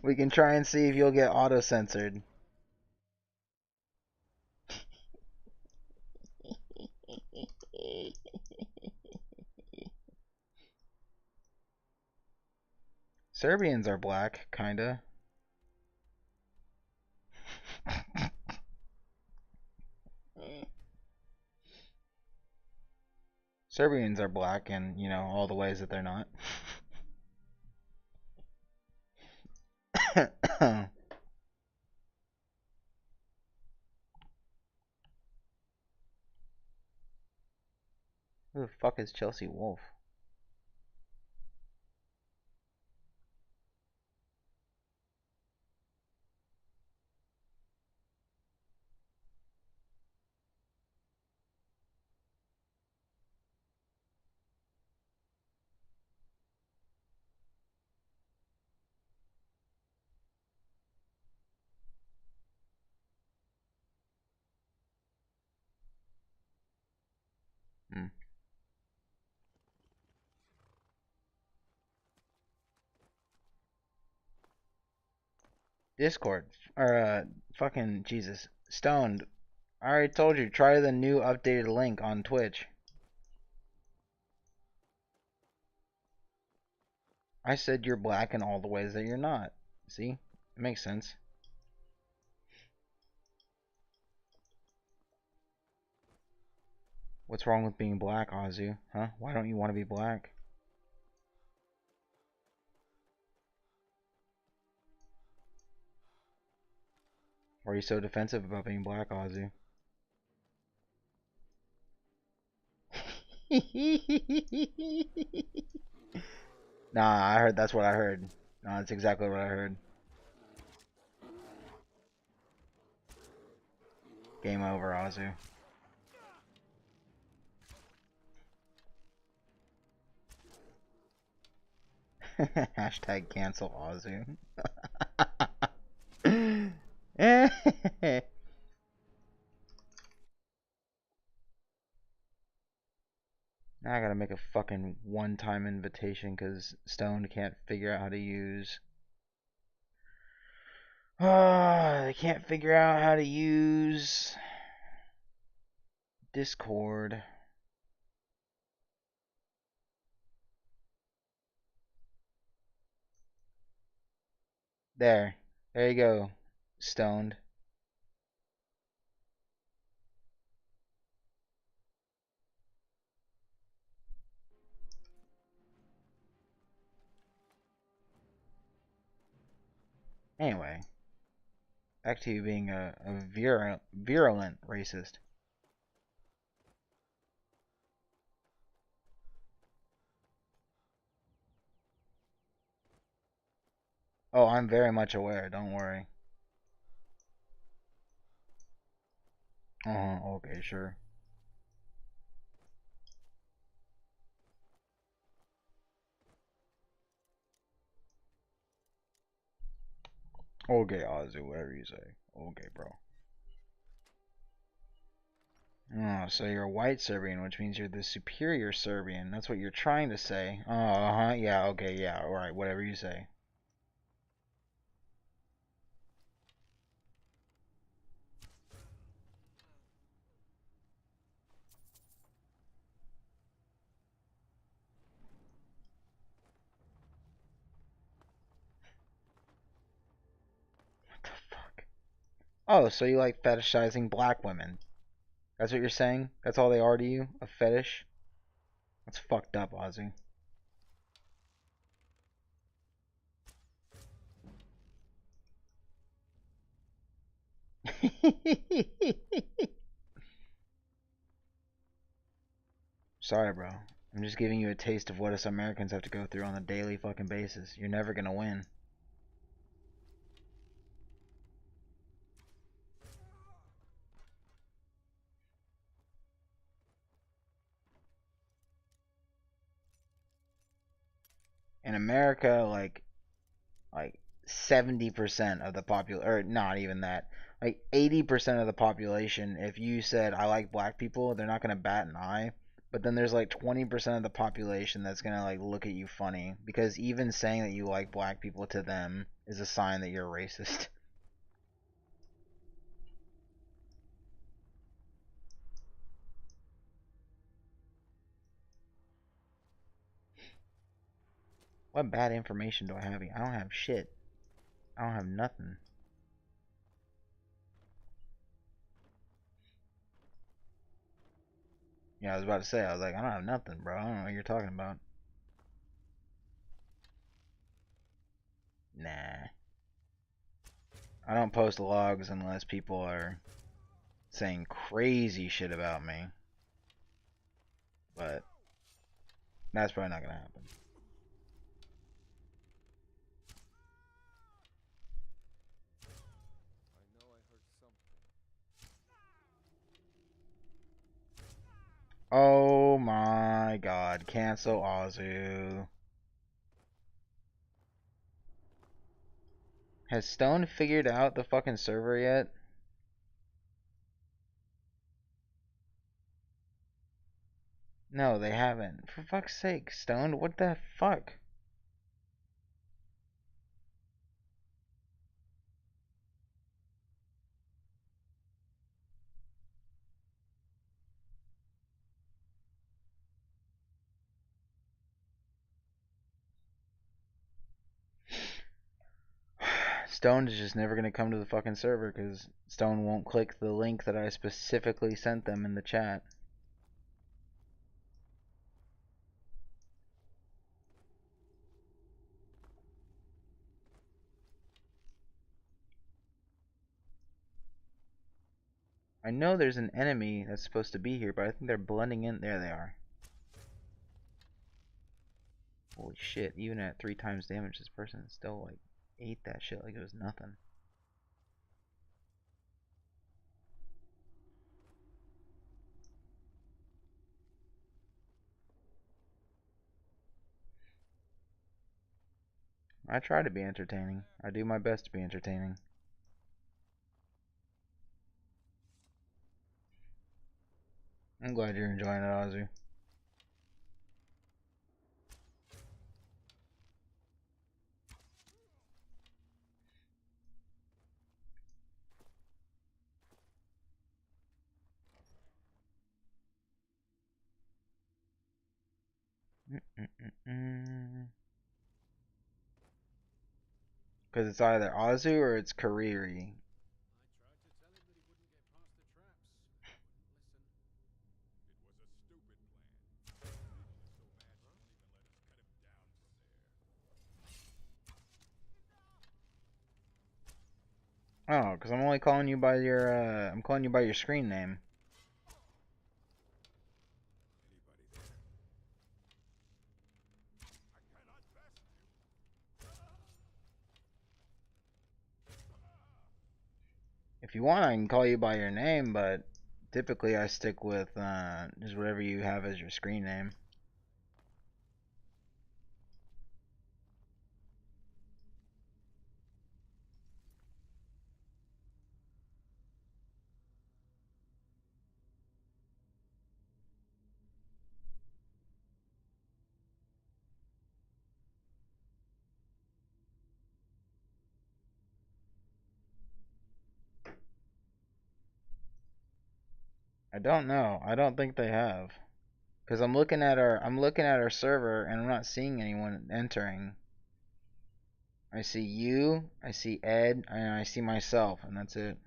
We can try and see if you'll get auto-censored. Serbians are black, kinda. Serbians are black in, you know, all the ways that they're not. Who the fuck is Chelsea Wolf? Hmm. Discord. Or, fucking Jesus. Stoned. I already told you, try the new updated link on Twitch. I said you're black in all the ways that you're not. See? It makes sense. What's wrong with being black, Azu? Huh? Why don't you want to be black? Why are you so defensive about being black, Azu? Nah, I heard that's what I heard. Nah, that's exactly what I heard. Game over, Azu. Hashtag cancel Azu. Now I gotta make a fucking one-time invitation because Stone can't figure out how to use. They can't figure out how to use Discord. There. There you go, Stoned. Anyway, back to you being a virulent racist. Oh, I'm very much aware, don't worry. Okay, sure. Okay, Azu, whatever you say. Okay, bro. Oh, so you're a white Serbian, which means you're the superior Serbian. That's what you're trying to say. Oh, uh-huh, yeah, okay, yeah, alright, whatever you say. What the fuck? Oh, so you like fetishizing black women. That's what you're saying? That's all they are to you? A fetish? That's fucked up, Ozzy. Sorry, bro. I'm just giving you a taste of what us Americans have to go through on a daily fucking basis. You're never gonna win. In America, like 70% of the or not even that, like 80% of the population, if you said I like black people, they're not gonna bat an eye. But then there's like 20% of the population that's gonna like look at you funny because even saying that you like black people to them is a sign that you're racist. What bad information do I have here? I don't have shit. I don't have nothing. Yeah, I was about to say, I was like, I don't have nothing, bro. I don't know what you're talking about. Nah. I don't post logs unless people are saying crazy shit about me. But that's probably not gonna happen. Oh my god, cancel Azu. Has Stone figured out the fucking server yet? No, they haven't. For fuck's sake, Stone, what the fuck? Stone is just never gonna come to the fucking server because Stone won't click the link that I specifically sent them in the chat. I know there's an enemy that's supposed to be here, but I think they're blending in. There they are. Holy shit, even at 3 times damage, this person still, like, ate that shit like it was nothing. I try to be entertaining. I do my best to be entertaining. I'm glad you're enjoying it, Azu. Because it's either Azu or it's Kariri. Oh, because I'm only calling you by your, I'm calling you by your screen name. If you want, I can call you by your name, but typically I stick with, just whatever you have as your screen name. I don't know. I don't think they have. Because I'm looking at our server and I'm not seeing anyone entering. I see you, I see Ed, and I see myself, and that's it.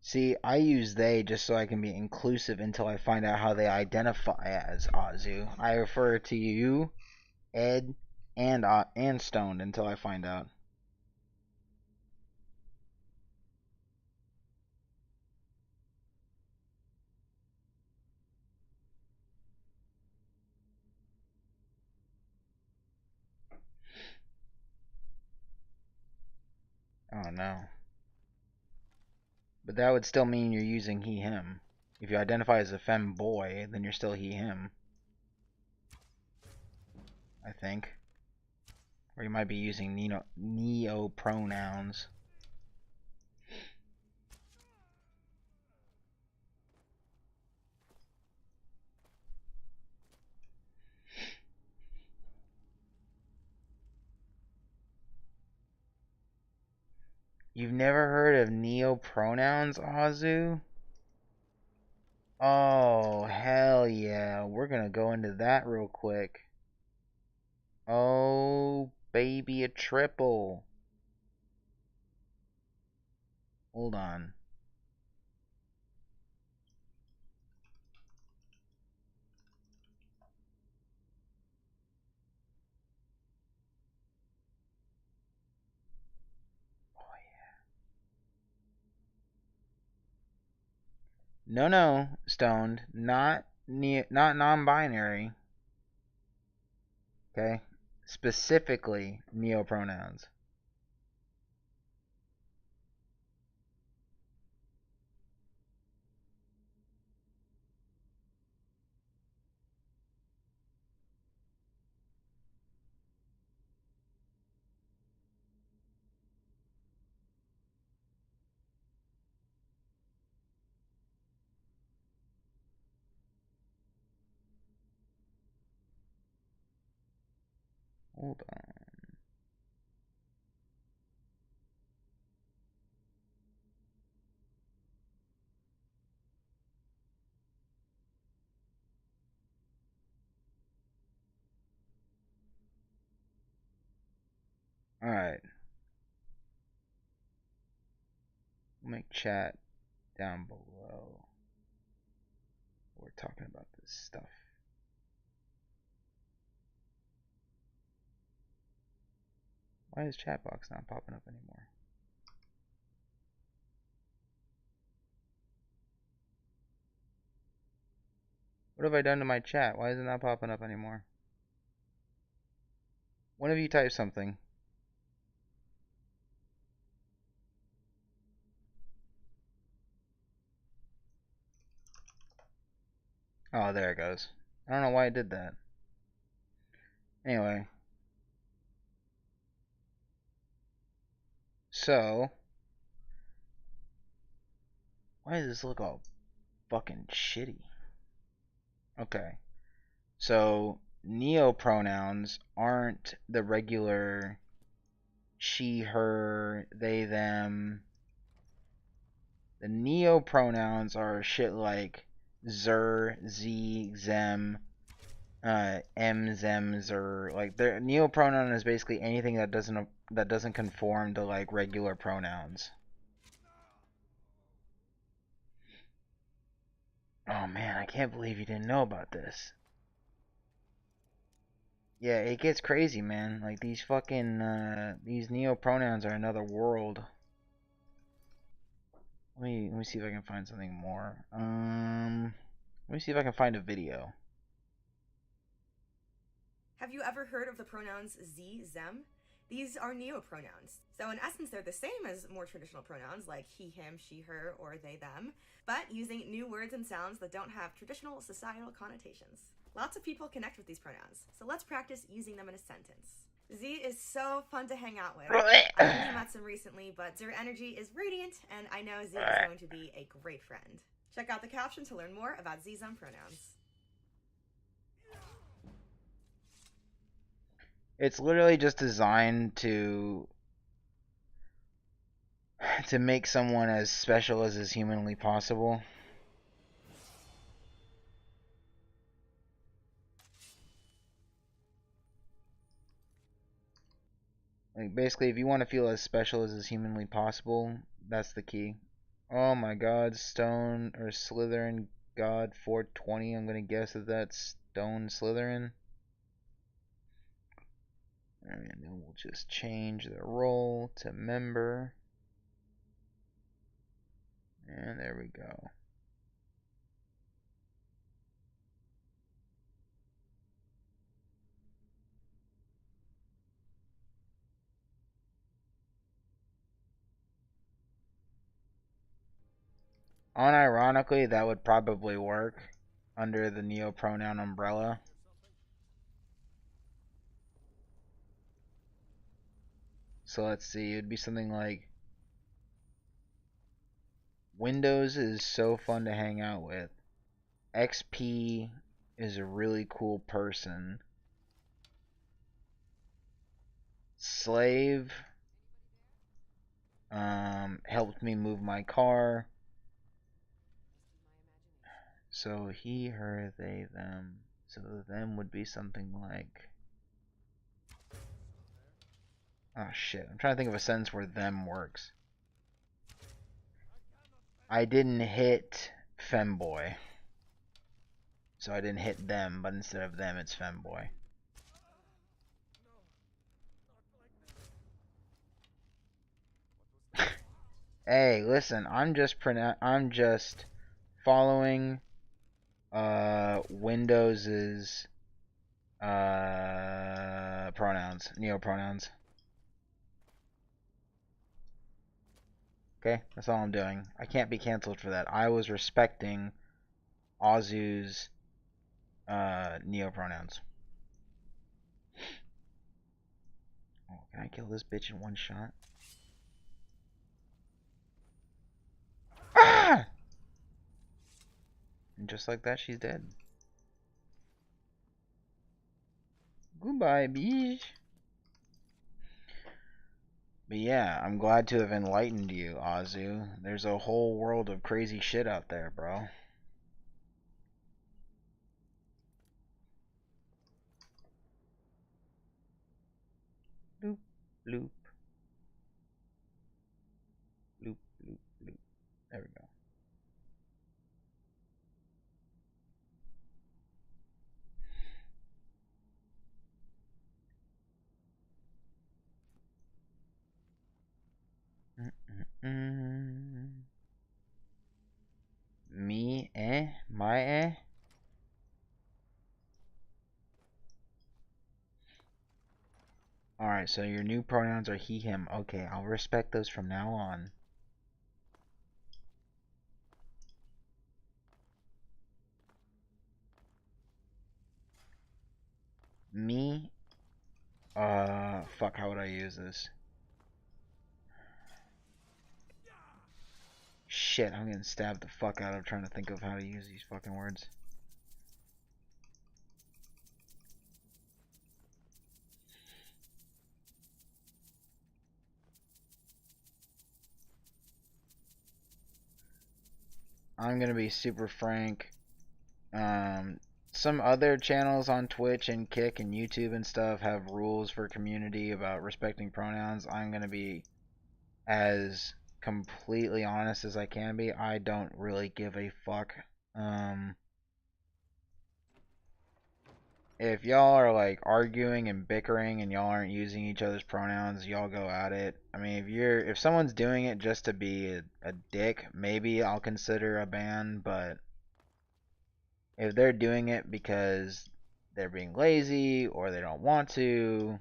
See, I use they just so I can be inclusive until I find out how they identify as Azu. I refer to you, Ed, and Stoned until I find out. Oh no. But that would still mean you're using he, him. If you identify as a femboy, then you're still he, him. I think. Or you might be using neo pronouns. You've never heard of neo pronouns, Azu? Oh, hell yeah. We're gonna go into that real quick. Oh, baby, a triple. Hold on. Oh, yeah. No, Stoned. Not non-binary. Okay? Specifically, neopronouns. Hold on. Alright. We'll make chat down below. We're talking about this stuff. Why is chat box not popping up anymore? What have I done to my chat? Why is it not popping up anymore? One of you type something. Oh, there it goes. I don't know why it did that. Anyway. So. Why does this look all fucking shitty? Okay. So, neopronouns aren't the regular she, her, they, them. The neopronouns are shit like zer, z, zem, m, zem, zer. Like, their neopronoun is basically anything that doesn't conform to like regular pronouns. Oh man, I can't believe you didn't know about this. Yeah, it gets crazy, man. Like these fucking these neo pronouns are another world. Let me see if I can find something more. Let me see if I can find a video. Have you ever heard of the pronouns ze, them? These are neopronouns. So in essence, they're the same as more traditional pronouns like he, him, she, her, or they, them, but using new words and sounds that don't have traditional societal connotations. Lots of people connect with these pronouns, so let's practice using them in a sentence. Z is so fun to hang out with. I've only met some recently, but their energy is radiant, and I know Z is going to be a great friend. Check out the caption to learn more about Z-Zem pronouns. It's literally just designed to make someone as special as is humanly possible. Like basically, if you want to feel as special as is humanly possible, that's the key. Oh my god, Stone or Slytherin God 420. I'm gonna guess that that's Stone Slytherin. And then we'll just change the role to member. And there we go. Unironically, that would probably work under the neopronoun umbrella. So let's see, it would be something like Windows is so fun to hang out with. XP is a really cool person. Slave helped me move my car. So he, her, they, them. So them would be something like... Oh shit, I'm trying to think of a sentence where them works. I didn't hit femboy. So I didn't hit them, but instead of them, it's femboy. Hey, listen, I'm just following Windows's pronouns, neopronouns. Okay, that's all I'm doing. I can't be canceled for that. I was respecting Azu's neopronouns. Oh, can I kill this bitch in one shot? Ah! And just like that, she's dead. Goodbye, bitch. But yeah, I'm glad to have enlightened you, Azu. There's a whole world of crazy shit out there, bro. Loop, loop. Loop, loop, loop. There we go. Me, my, Alright, so your new pronouns are he, him. Okay, I'll respect those from now on. Me, fuck, how would I use this? Shit, I'm getting stabbed the fuck out of trying to think of how to use these fucking words. I'm gonna be super frank. Some other channels on Twitch and Kick and YouTube and stuff have rules for community about respecting pronouns. I'm gonna be as completely honest as I can be. I don't really give a fuck. If y'all are like arguing and bickering and y'all aren't using each other's pronouns, y'all go at it. I mean, if someone's doing it just to be a dick, maybe I'll consider a ban, but if they're doing it because they're being lazy or they don't want to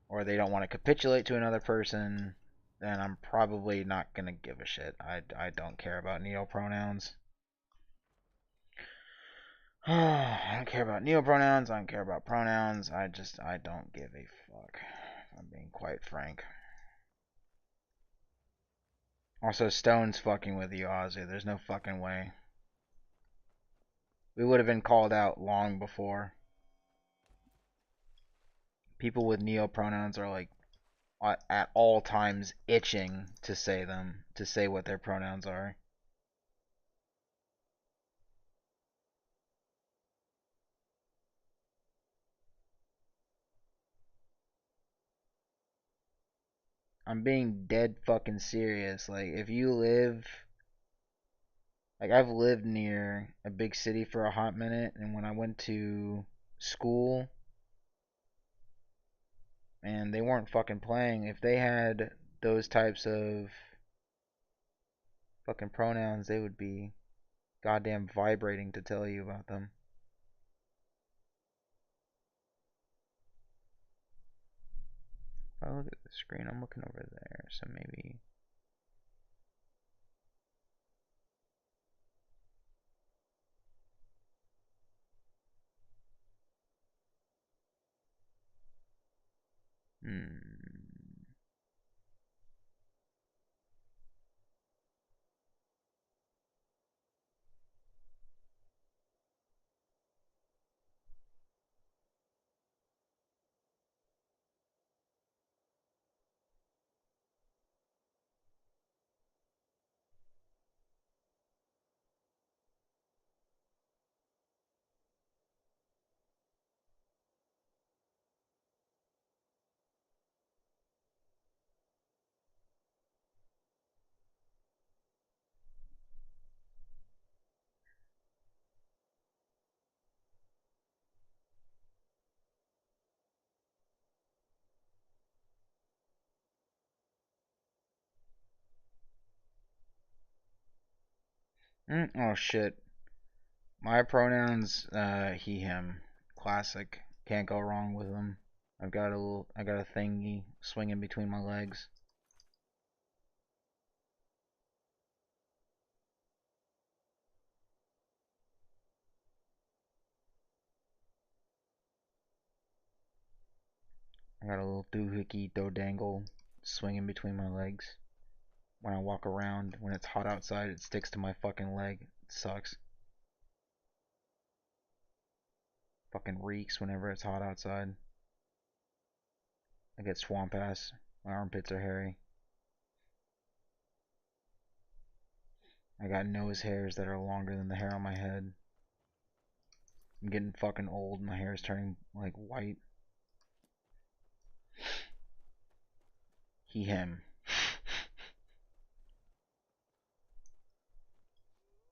or they don't want to capitulate to another person, then I'm probably not gonna give a shit. I don't care about neopronouns. I don't care about neopronouns. I don't care about pronouns. I don't give a fuck. If I'm being quite frank. Also, Stone's fucking with you, Ozzy. There's no fucking way. We would have been called out long before. People with neopronouns are like at all times itching to say them, to say what their pronouns are. I'm being dead fucking serious. Like, if you live... Like, I've lived near a big city for a hot minute, and when I went to school, and they weren't fucking playing, if they had those types of fucking pronouns, they would be goddamn vibrating to tell you about them. If I look at the screen, I'm looking over there, so maybe... Oh shit. My pronouns, he, him. Classic. Can't go wrong with them. I got a thingy swinging between my legs. I got a little doohickey do-dangle swinging between my legs. When I walk around, when it's hot outside, it sticks to my fucking leg. It sucks. Fucking reeks whenever it's hot outside. I get swamp ass. My armpits are hairy. I got nose hairs that are longer than the hair on my head. I'm getting fucking old. My hair is turning like white. He, him.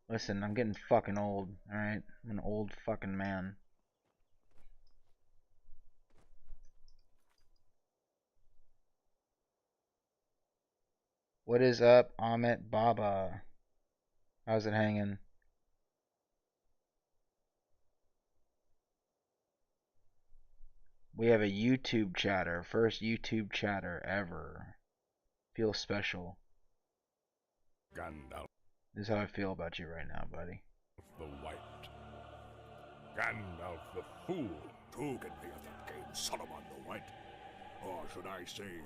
Listen, I'm getting fucking old, alright? I'm an old fucking man. What is up, Amit Baba? How's it hanging? We have a YouTube chatter. First YouTube chatter ever. Feels special. Gandalf This is how I feel about you right now, buddy. the White. Gandalf the Fool. Who can fear that game? Saruman the White. Or should I say,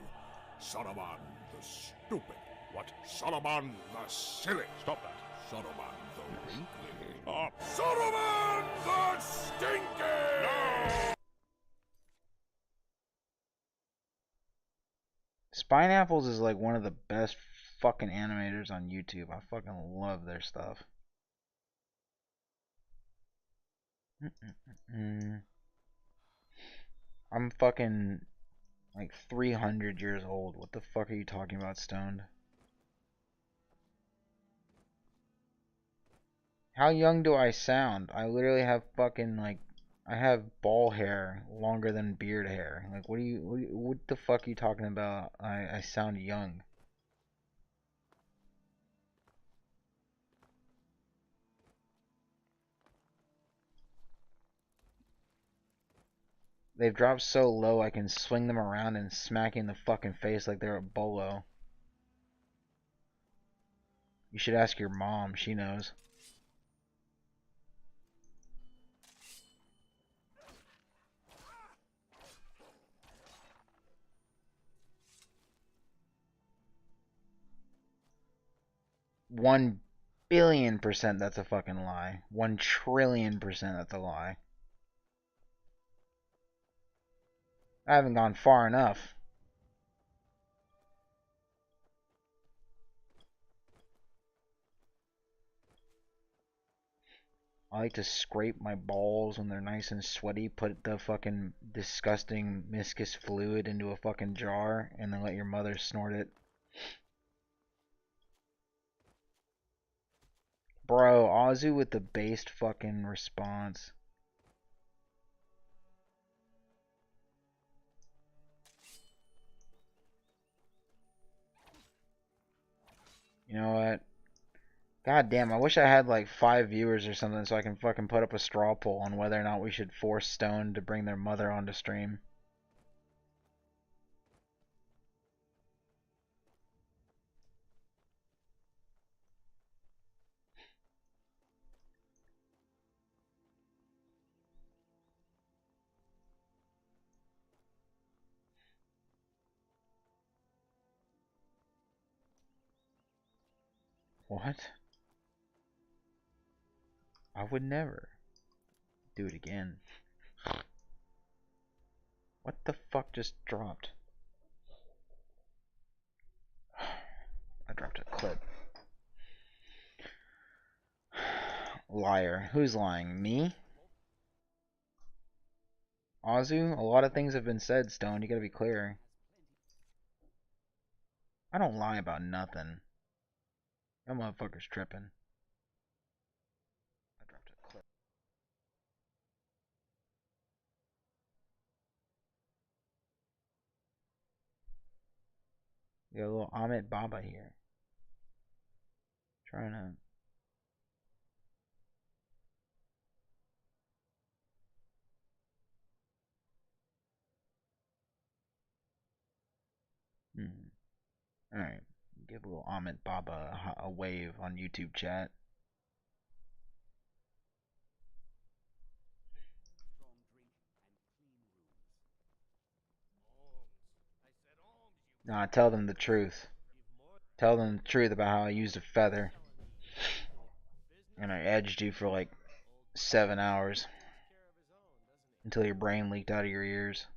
Saruman the Stupid? What? Saruman the Silly. Stop that. Saruman the Wrinkly. Stop. Saruman the Stinky! No! Spineapples is like one of the best fucking animators on YouTube. I fucking love their stuff. I'm fucking like 300 years old. What the fuck are you talking about, stoned? How young do I sound? I literally have fucking like, I have ball hair longer than beard hair. Like, what the fuck are you talking about? I sound young. They've dropped so low I can swing them around and smack you in the fucking face like they're a bolo. You should ask your mom, she knows. $1,000,000,000% that's a fucking lie. 1,000,000,000,000% that's a lie. I haven't gone far enough. I like to scrape my balls when they're nice and sweaty, put the fucking disgusting viscous fluid into a fucking jar, and then let your mother snort it. Bro, Azu with the based fucking response. You know what? God damn, I wish I had like 5 viewers or something so I can fucking put up a straw poll on whether or not we should force Stone to bring their mother onto stream. What? I would never do it again. What the fuck just dropped? I dropped a clip. Liar. Who's lying? Me? Azu? A lot of things have been said, Stone. You gotta be clear. I don't lie about nothing. That motherfucker's tripping. I dropped a clip. You got a little Amit Baba here. Trying to... Alright. Give a little Amit Baba a wave on YouTube chat. Nah, tell them the truth. Tell them the truth about how I used a feather. And I edged you for like 7 hours. Until your brain leaked out of your ears.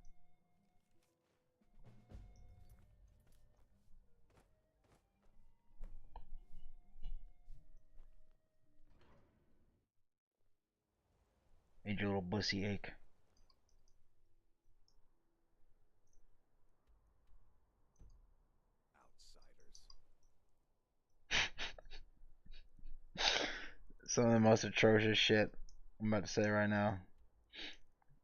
Made your little pussy ache. Some of the most atrocious shit I'm about to say right now.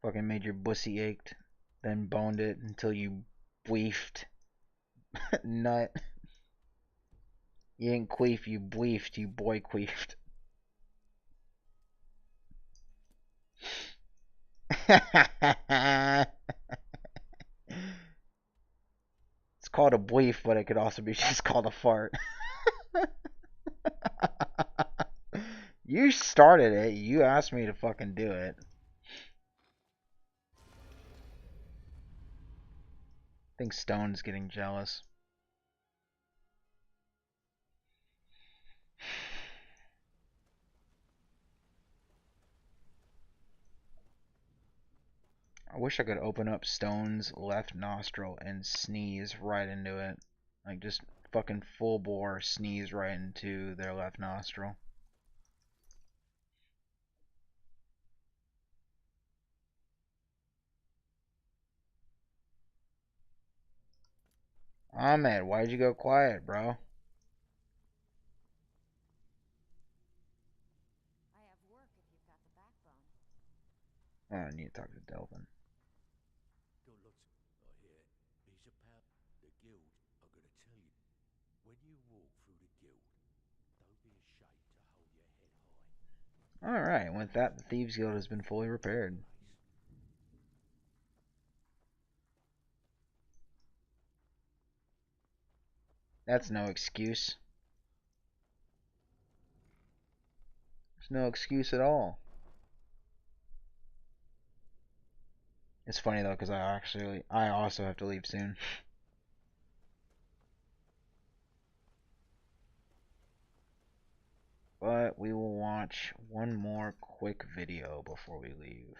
Fucking made your pussy ached. Then boned it until you queefed. Nut. You didn't queef, you bleefed, you boy queefed. It's called a bleef, but it could also be just called a fart. You started it. You asked me to fucking do it. I think Stone's getting jealous. I wish I could open up Stone's left nostril and sneeze right into it. Like, just fucking full bore sneeze right into their left nostril. Ahmed, why'd you go quiet, bro? I have work if you've got the backbone. Oh, I need to talk to Delvin. Got lots of I hear. He's a pal. The guild, I gotta tell you, when you walk through the guild, don't be ashamed to hold your head high. Alright, with that, the Thieves Guild has been fully repaired. That's no excuse. There's no excuse at all. It's funny though, because I also have to leave soon. But we will watch one more quick video before we leave.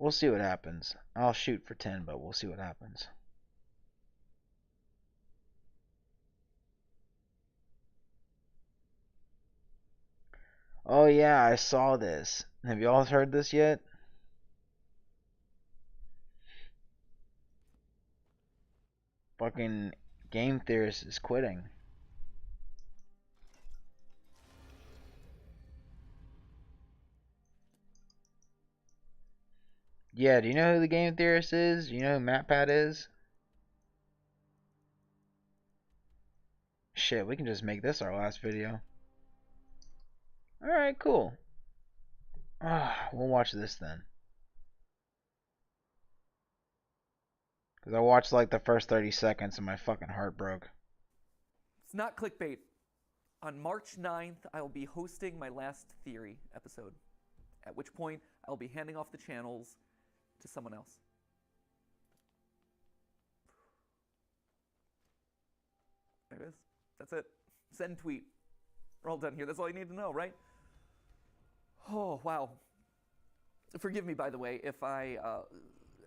We'll see what happens. I'll shoot for 10, but we'll see what happens. Oh yeah, I saw this. Have y'all heard this yet? Fucking Game Theorist is quitting. Yeah, do you know who the Game Theorist is? Do you know who MatPat is? Shit, we can just make this our last video. Alright, cool. We'll watch this then. Because I watched like the first 30 seconds and my fucking heart broke. It's not clickbait. On March 9th, I will be hosting my last Theory episode, at which point I will be handing off the channels to someone else. There it is. That's it. Send tweet. We're all done here. That's all you need to know, right? Oh, wow. Forgive me, by the way, if I'm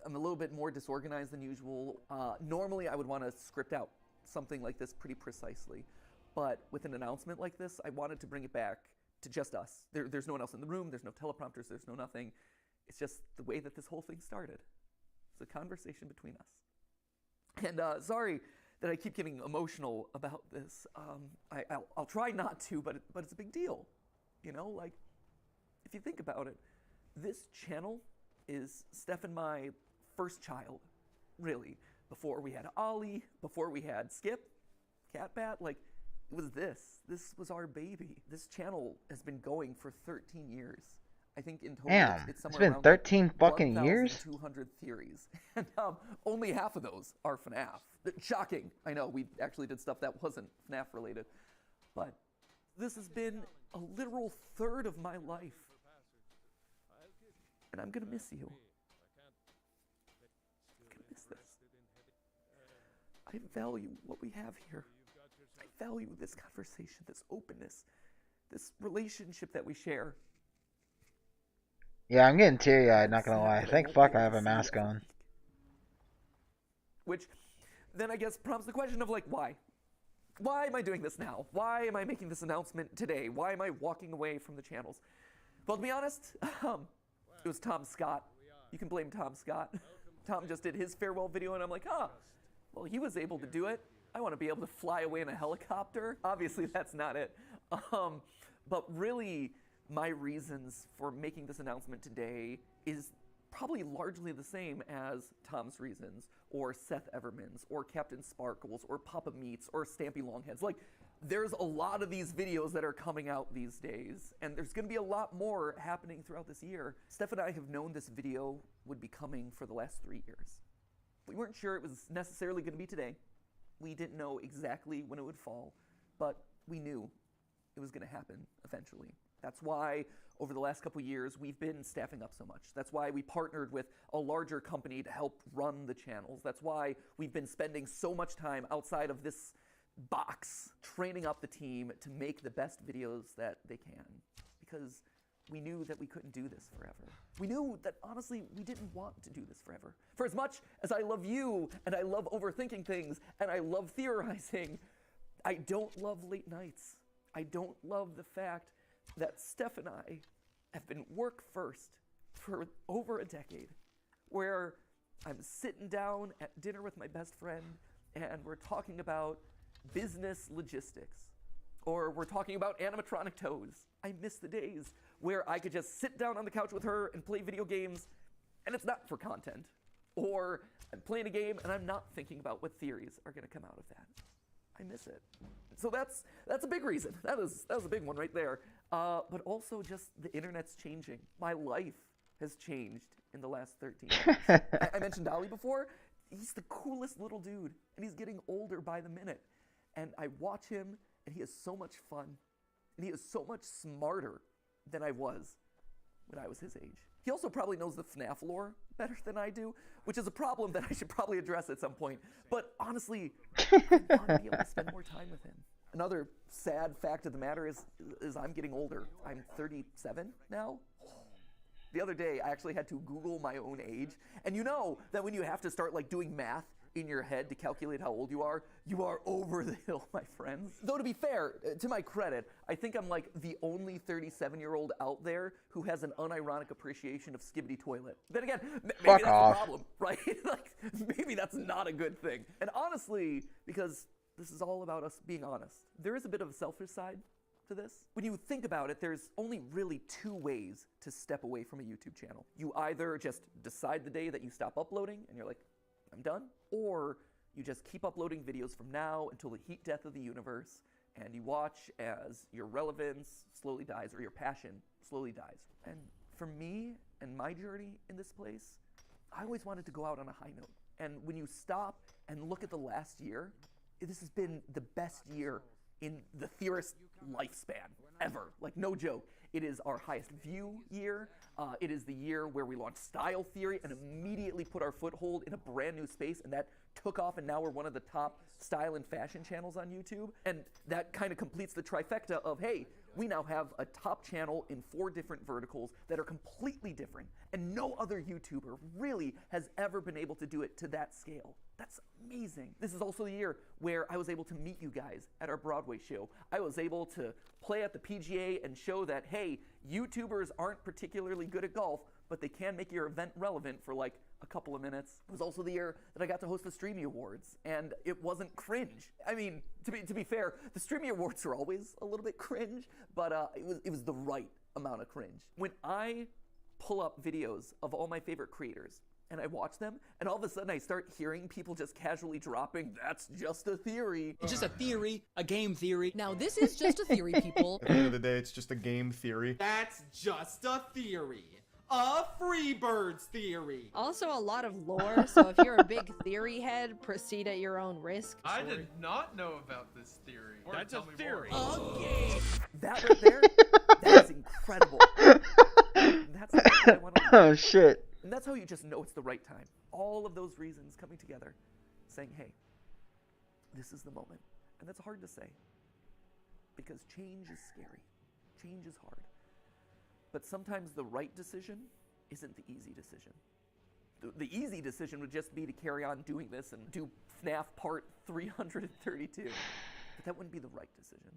a little bit more disorganized than usual. Normally, I would want to script out something like this pretty precisely. But with an announcement like this, I wanted to bring it back to just us. There's no one else in the room. There's no teleprompters. There's no nothing. It's just the way that this whole thing started. It's a conversation between us. And sorry that I keep getting emotional about this. I'll try not to, but it's a big deal. You know, like, if you think about it, this channel is Steph and my first child, really. Before we had Ollie, before we had Skip, Catbat, like, it was this. This was our baby. This channel has been going for 13 years. I think in total it's somewhere been around 13 fucking years? 200 theories. And only half of those are FNAF. Shocking. I know, we actually did stuff that wasn't FNAF related. But this has been a literal third of my life. And I'm gonna miss you. I'm gonna miss this. I value what we have here. I value this conversation, this openness, this relationship that we share. Yeah, I'm getting teary-eyed, not gonna lie. Thank fuck I have a mask on. Which then I guess prompts the question of, like, why? Why am I doing this now? Why am I making this announcement today? Why am I walking away from the channels? Well, to be honest, it was Tom Scott. You can blame Tom Scott. Tom just did his farewell video, and I'm like, well, he was able to do it. I want to be able to fly away in a helicopter. Obviously, that's not it. But really, my reasons for making this announcement today is probably largely the same as Tom's reasons, or Seth Everman's, or Captain Sparkle's, or Papa Meat's, or Stampy Longhead's. Like, there's a lot of these videos that are coming out these days, and there's going to be a lot more happening throughout this year. Steph and I have known this video would be coming for the last 3 years. We weren't sure it was necessarily going to be today. We didn't know exactly when it would fall, but we knew it was going to happen eventually. That's why over the last couple years we've been staffing up so much. That's why we partnered with a larger company to help run the channels. That's why we've been spending so much time outside of this box training up the team to make the best videos that they can. Because we knew that we couldn't do this forever. We knew that, honestly, we didn't want to do this forever. For as much as I love you, and I love overthinking things, and I love theorizing, I don't love late nights. I don't love the fact that Steph and I have been work first for over a decade, where I'm sitting down at dinner with my best friend, and we're talking about business logistics, or we're talking about animatronic toes. I miss the days where I could just sit down on the couch with her and play video games, and it's not for content. Or I'm playing a game and I'm not thinking about what theories are gonna come out of that. I miss it. So that's a big reason. That was a big one right there. But also just the internet's changing. My life has changed in the last 13 years. I mentioned Ollie before. He's the coolest little dude, and he's getting older by the minute. And I watch him, and he is so much fun. And he is so much smarter than I was when I was his age. He also probably knows the FNAF lore better than I do, which is a problem that I should probably address at some point. But honestly, I want to be able to spend more time with him. Another sad fact of the matter is I'm getting older. I'm 37 now. The other day, I actually had to Google my own age. And you know that when you have to start like doing math in your head to calculate how old you are over the hill, my friends. Though to be fair, to my credit, I think I'm like the only 37-year-old out there who has an unironic appreciation of Skibbity Toilet. Then again, maybe that's off. the problem, right? Like, maybe that's not a good thing. And honestly, because this is all about us being honest, there is a bit of a selfish side to this. When you think about it, there's only really two ways to step away from a YouTube channel. You either just decide the day that you stop uploading and you're like, I'm done, or you just keep uploading videos from now until the heat death of the universe, and you watch as your relevance slowly dies or your passion slowly dies. And for me and my journey in this place, I always wanted to go out on a high note. And when you stop and look at the last year, this has been the best year in the theorist lifespan ever. Like, no joke. It is our highest view year. It is the year where we launched Style Theory and immediately put our foothold in a brand new space, and that took off, and now we're one of the top style and fashion channels on YouTube. And that kind of completes the trifecta of, hey, we now have a top channel in 4 different verticals that are completely different, and no other YouTuber really has ever been able to do it to that scale. That's amazing. This is also the year where I was able to meet you guys at our Broadway show. I was able to play at the PGA and show that, hey, YouTubers aren't particularly good at golf, but they can make your event relevant for like a couple of minutes. It was also the year that I got to host the Streamy Awards, and it wasn't cringe. I mean, to be fair, the Streamy Awards are always a little bit cringe, but it was the right amount of cringe. When I pull up videos of all my favorite creators, and I watch them, and all of a sudden I start hearing people just casually dropping, that's just a theory. It's just a theory, a game theory. Now, this is just a theory, people. At the end of the day, it's just a game theory. That's just a theory. A Freebirds theory. Also a lot of lore, so if you're a big theory head, proceed at your own risk. I did not know about this theory. That's a theory. Okay. That right there, that is incredible. That's what I want to do. Oh shit. And that's how you just know it's the right time. All of those reasons coming together, saying, hey, this is the moment. And that's hard to say, because change is scary. Change is hard. But sometimes the right decision isn't the easy decision. The easy decision would just be to carry on doing this and do FNAF Part 332. But that wouldn't be the right decision.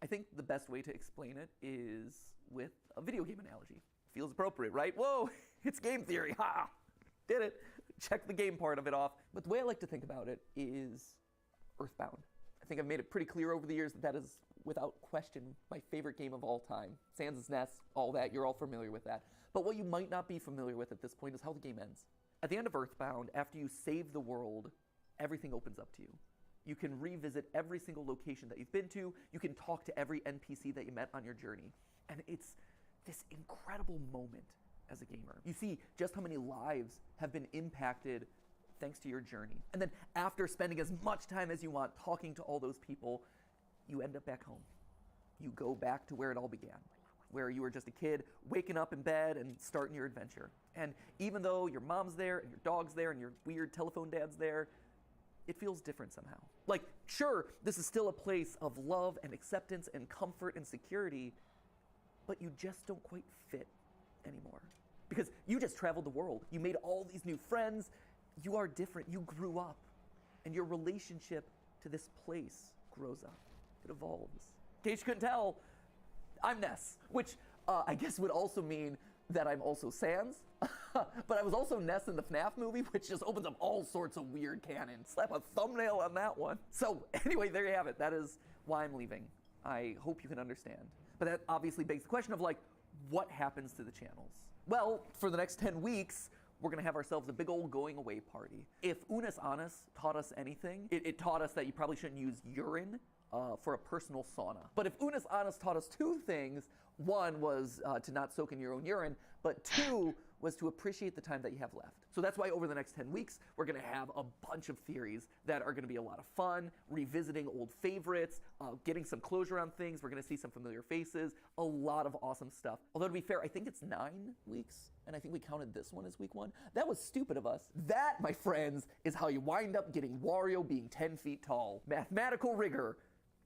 I think the best way to explain it is with a video game analogy. Feels appropriate, right? Whoa, it's game theory, ha! Did it. Check the game part of it off. But the way I like to think about it is Earthbound. I think I've made it pretty clear over the years that that is, without question, my favorite game of all time. Sans' Nest, all that, you're all familiar with that. But what you might not be familiar with at this point is how the game ends. At the end of Earthbound, after you save the world, everything opens up to you. You can revisit every single location that you've been to. You can talk to every NPC that you met on your journey. And it's this incredible moment as a gamer. You see just how many lives have been impacted thanks to your journey. And then after spending as much time as you want talking to all those people, you end up back home. You go back to where it all began, where you were just a kid waking up in bed and starting your adventure. And even though your mom's there and your dog's there and your weird telephone dad's there, it feels different somehow. Like, sure, this is still a place of love and acceptance and comfort and security, but you just don't quite fit anymore. Because you just traveled the world. You made all these new friends. You are different. You grew up. And your relationship to this place grows up. It evolves. In case you couldn't tell, I'm Ness, which I guess would also mean that I'm also Sans. But I was also Ness in the FNAF movie, which just opens up all sorts of weird canon. Slap a thumbnail on that one. So anyway, there you have it. That is why I'm leaving. I hope you can understand. But that obviously begs the question of, like, what happens to the channels? Well, for the next 10 weeks, we're going to have ourselves a big old going away party. If Unis Annus taught us anything, it taught us that you probably shouldn't use urine for a personal sauna. But if Unis Annus taught us 2 things, one was to not soak in your own urine, but 2 was to appreciate the time that you have left. So that's why over the next 10 weeks, we're gonna have a bunch of theories that are gonna be a lot of fun, revisiting old favorites, getting some closure on things. We're gonna see some familiar faces, a lot of awesome stuff. Although to be fair, I think it's 9 weeks, and I think we counted this one as week 1. That was stupid of us. That, my friends, is how you wind up getting Wario being 10 feet tall. Mathematical rigor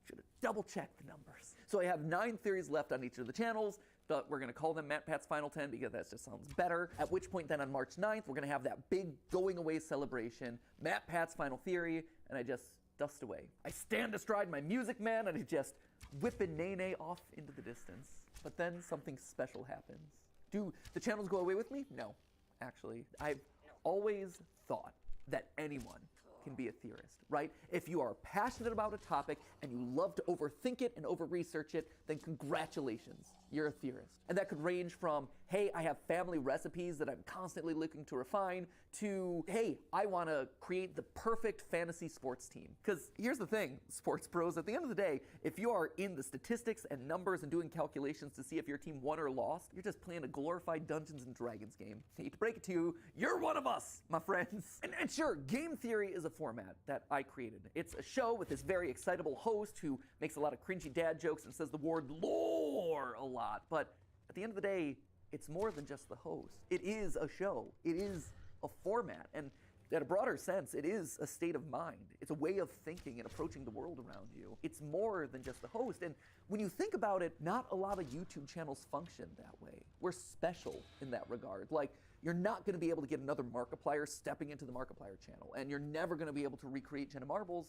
Should have double-checked the numbers. So I have 9 theories left on each of the channels, but we're going to call them Matt Pat's Final 10 because that just sounds better. At which point then on March 9th, we're going to have that big going away celebration, Matt Pat's Final Theory, and I just dust away. I stand astride my Music Man and I just whip a nay-nay off into the distance. But then something special happens. Do the channels go away with me? No, actually. I've always thought that anyone can be a theorist, right? If you are passionate about a topic and you love to overthink it and over-research it, then congratulations, you're a theorist. And that could range from, hey, I have family recipes that I'm constantly looking to refine, to, hey, I want to create the perfect fantasy sports team. Because here's the thing, sports pros, at the end of the day, if you are in the statistics and numbers and doing calculations to see if your team won or lost, you're just playing a glorified Dungeons and Dragons game. I hate to break it to you, you're one of us, my friends. And sure, game theory is a format that I created. It's a show with this very excitable host who makes a lot of cringy dad jokes and says the word lore a lot. But at the end of the day, it's more than just the host. It is a show. It is a format. And in a broader sense, it is a state of mind. It's a way of thinking and approaching the world around you. It's more than just the host. And when you think about it, not a lot of YouTube channels function that way. We're special in that regard. Like, you're not going to be able to get another Markiplier stepping into the Markiplier channel. And you're never going to be able to recreate Jenna Marbles.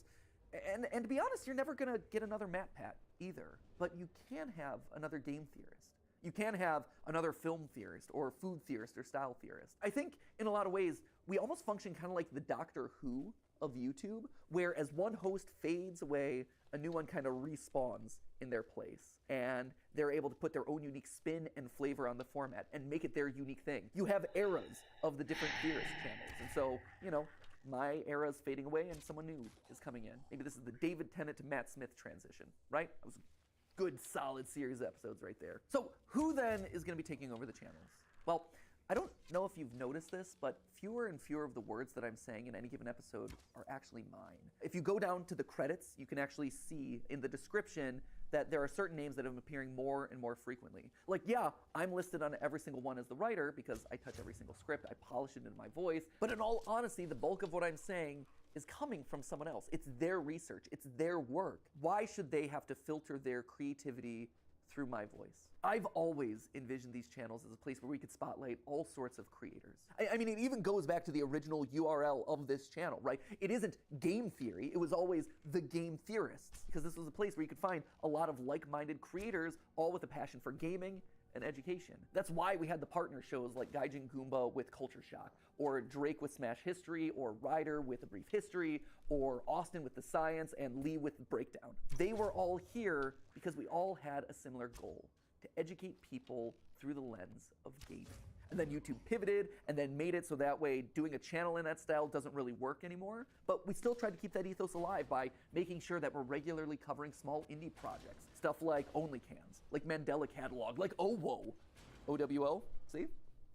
And to be honest, you're never going to get another Matt Pat either. But you can have another game theorist. You can have another film theorist or food theorist or style theorist. I think in a lot of ways, we almost function kind of like the Doctor Who of YouTube, where as one host fades away, a new one kind of respawns in their place. And they're able to put their own unique spin and flavor on the format and make it their unique thing. You have eras of the different theorist channels. And so, you know, my era is fading away and someone new is coming in. Maybe this is the David Tennant to Matt Smith transition, right? That was good, solid series episodes right there. So who then is going to be taking over the channels? Well, I don't know if you've noticed this, but fewer and fewer of the words that I'm saying in any given episode are actually mine. If you go down to the credits, you can actually see in the description that there are certain names that have been appearing more and more frequently. Like, yeah, I'm listed on every single one as the writer because I touch every single script, I polish it into my voice, but in all honesty, the bulk of what I'm saying is coming from someone else. It's their research, it's their work. Why should they have to filter their creativity through my voice? I've always envisioned these channels as a place where we could spotlight all sorts of creators. I mean, it even goes back to the original URL of this channel, right? It isn't game theory, it was always the game theorists, because this was a place where you could find a lot of like-minded creators, all with a passion for gaming and education. That's why we had the partner shows like Gaijin Goomba with Culture Shock, or Drake with Smash History, or Ryder with A Brief History, or Austin with The Science, and Lee with Breakdown. They were all here because we all had a similar goal, to educate people through the lens of gaming. And then YouTube pivoted and then made it so that way doing a channel in that style doesn't really work anymore. But we still tried to keep that ethos alive by making sure that we're regularly covering small indie projects. Stuff like OnlyCans, like Mandela Catalog, like OWO. OWO? See?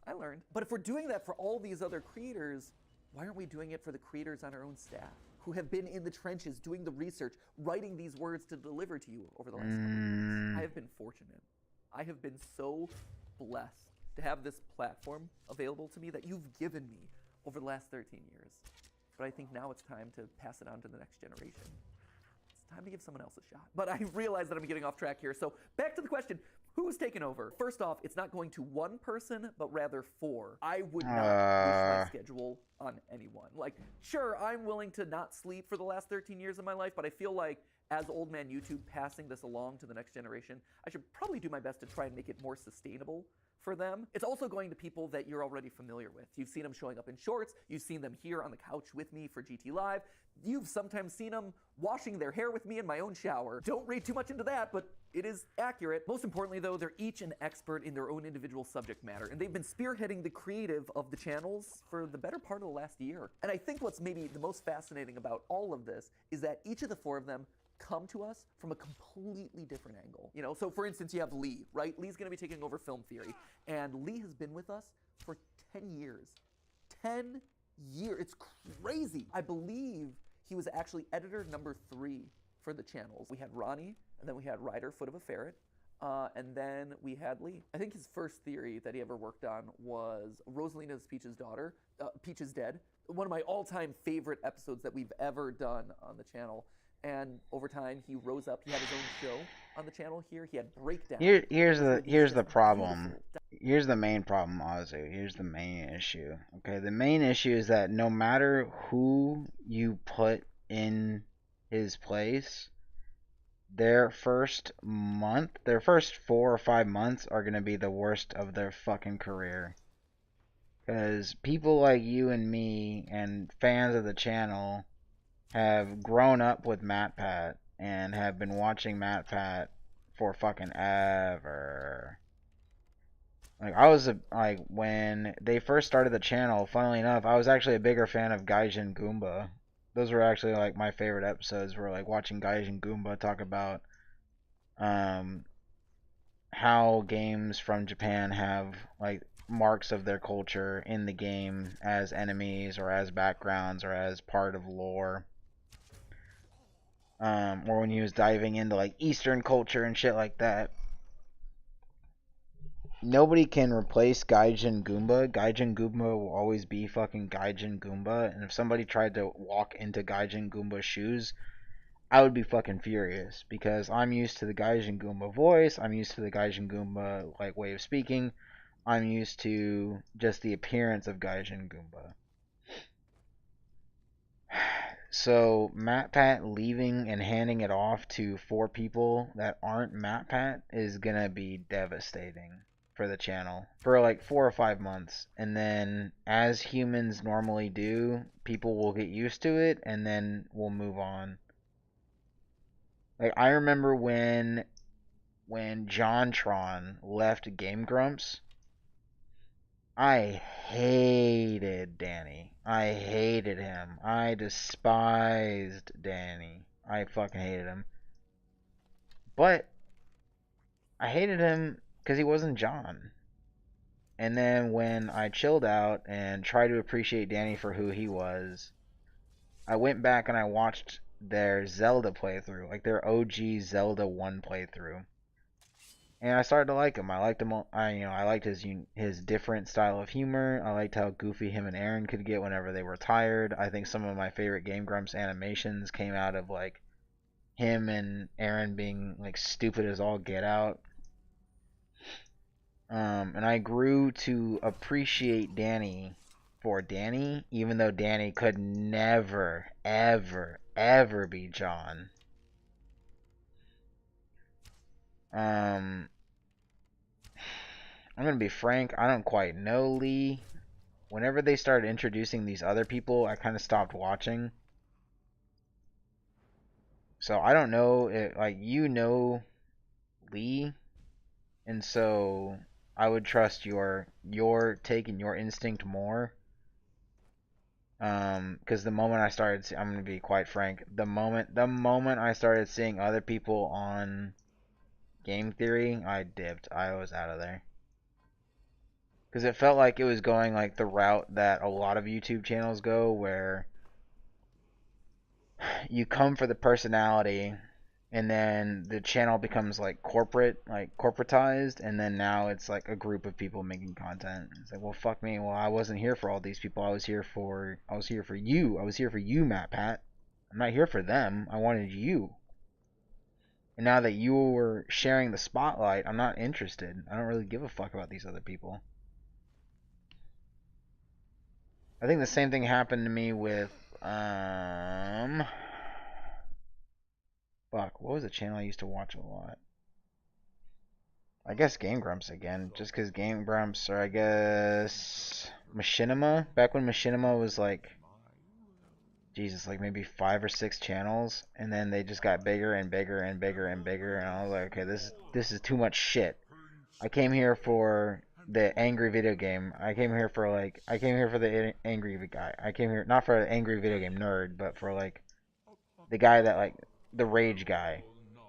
I learned. But if we're doing that for all these other creators, why aren't we doing it for the creators on our own staff who have been in the trenches doing the research, writing these words to deliver to you over the last couple of years? I have been fortunate. I have been so blessed to have this platform available to me that you've given me over the last 13 years. But I think now it's time to pass it on to the next generation. It's time to give someone else a shot. But I realize that I'm getting off track here, so back to the question. Who's taking over? First off, it's not going to one person, but rather 4. I would not push my schedule on anyone. Like, sure, I'm willing to not sleep for the last 13 years of my life, but I feel like as Old Man YouTube passing this along to the next generation, I should probably do my best to try and make it more sustainable for them. It's also going to people that you're already familiar with. You've seen them showing up in shorts, you've seen them here on the couch with me for GT Live, you've sometimes seen them washing their hair with me in my own shower. Don't read too much into that, but it is accurate. Most importantly though, they're each an expert in their own individual subject matter, and they've been spearheading the creative of the channels for the better part of the last year. And I think what's maybe the most fascinating about all of this is that each of the 4 of them come to us from a completely different angle. You know, so for instance, you have Lee, right? Lee's gonna be taking over film theory, and Lee has been with us for 10 years. 10 years, it's crazy. I believe he was actually editor number 3 for the channels. We had Ronnie, and then we had Ryder, Foot of a Ferret, and then we had Lee. I think his first theory that he ever worked on was Rosalina's Peach's daughter, Peach is Dead, one of my all-time favorite episodes that we've ever done on the channel. and over time he rose up. He had his own show on the channel here. He had Breakdown. Here's which were the these here's the just problem. beautiful Here's the main problem, Azu. Here's the main issue. Okay, the main issue is that no matter who you put in his place, their first 4 or 5 months are gonna be the worst of their fucking career. Because people like you and me and fans of the channel have grown up with MatPat and have been watching MatPat for fucking ever. Like, like, when they first started the channel, funnily enough, I was actually a bigger fan of Gaijin Goomba. Those were actually, like, my favorite episodes, were, like, watching Gaijin Goomba talk about, how games from Japan have, like, marks of their culture in the game as enemies or as backgrounds or as part of lore. Or when he was diving into, like, Eastern culture and shit like that. Nobody can replace Gaijin Goomba. Gaijin Goomba will always be fucking Gaijin Goomba. And if somebody tried to walk into Gaijin Goomba's shoes, I would be fucking furious. Because I'm used to the Gaijin Goomba voice. I'm used to the Gaijin Goomba, like, way of speaking. I'm used to just the appearance of Gaijin Goomba. So, MatPat leaving and handing it off to 4 people that aren't MatPat is gonna be devastating for the channel for like 4 or 5 months, and then as humans normally do, people will get used to it and then we'll move on. Like, I remember when JonTron left Game Grumps, I hated Danny. I hated him. I despised Danny. I fucking hated him. But I hated him because he wasn't John. And then when I chilled out and tried to appreciate Danny for who he was, I went back and I watched their Zelda playthrough, like their OG Zelda 1 playthrough. And I started to like him. I liked him. I liked his different style of humor. I liked how goofy him and Aaron could get whenever they were tired. I think some of my favorite Game Grumps animations came out of like him and Aaron being like stupid as all get out. And I grew to appreciate Danny for Danny, even though Danny could never, ever, ever be John. I'm gonna be frank, I don't quite know Lee. Whenever they started introducing these other people, I kind of stopped watching. So I don't know if, like, you know Lee, and so I would trust your take and your instinct more. Because the moment I started, I'm gonna be quite frank. The moment I started seeing other people on Game Theory, I dipped. I was out of there. Because it felt like it was going like the route that a lot of YouTube channels go, where you come for the personality, and then the channel becomes like corporatized, and then now it's like a group of people making content. It's like, well, fuck me. Well, I wasn't here for all these people. I was here for you. I was here for you, MatPat. I'm not here for them. I wanted you. And now that you were sharing the spotlight, I'm not interested. I don't really give a fuck about these other people. I think the same thing happened to me with, fuck, what was the channel I used to watch a lot? I guess Game Grumps again, just because Game Grumps, or I guess Machinima, back when Machinima was like, Jesus, like maybe 5 or 6 channels, and then they just got bigger and bigger and bigger and bigger, and I was like, okay, this is too much shit. I came here for the angry video game. I came here for the angry guy. I came here not for the angry video game nerd, but for like the guy that like the rage guy.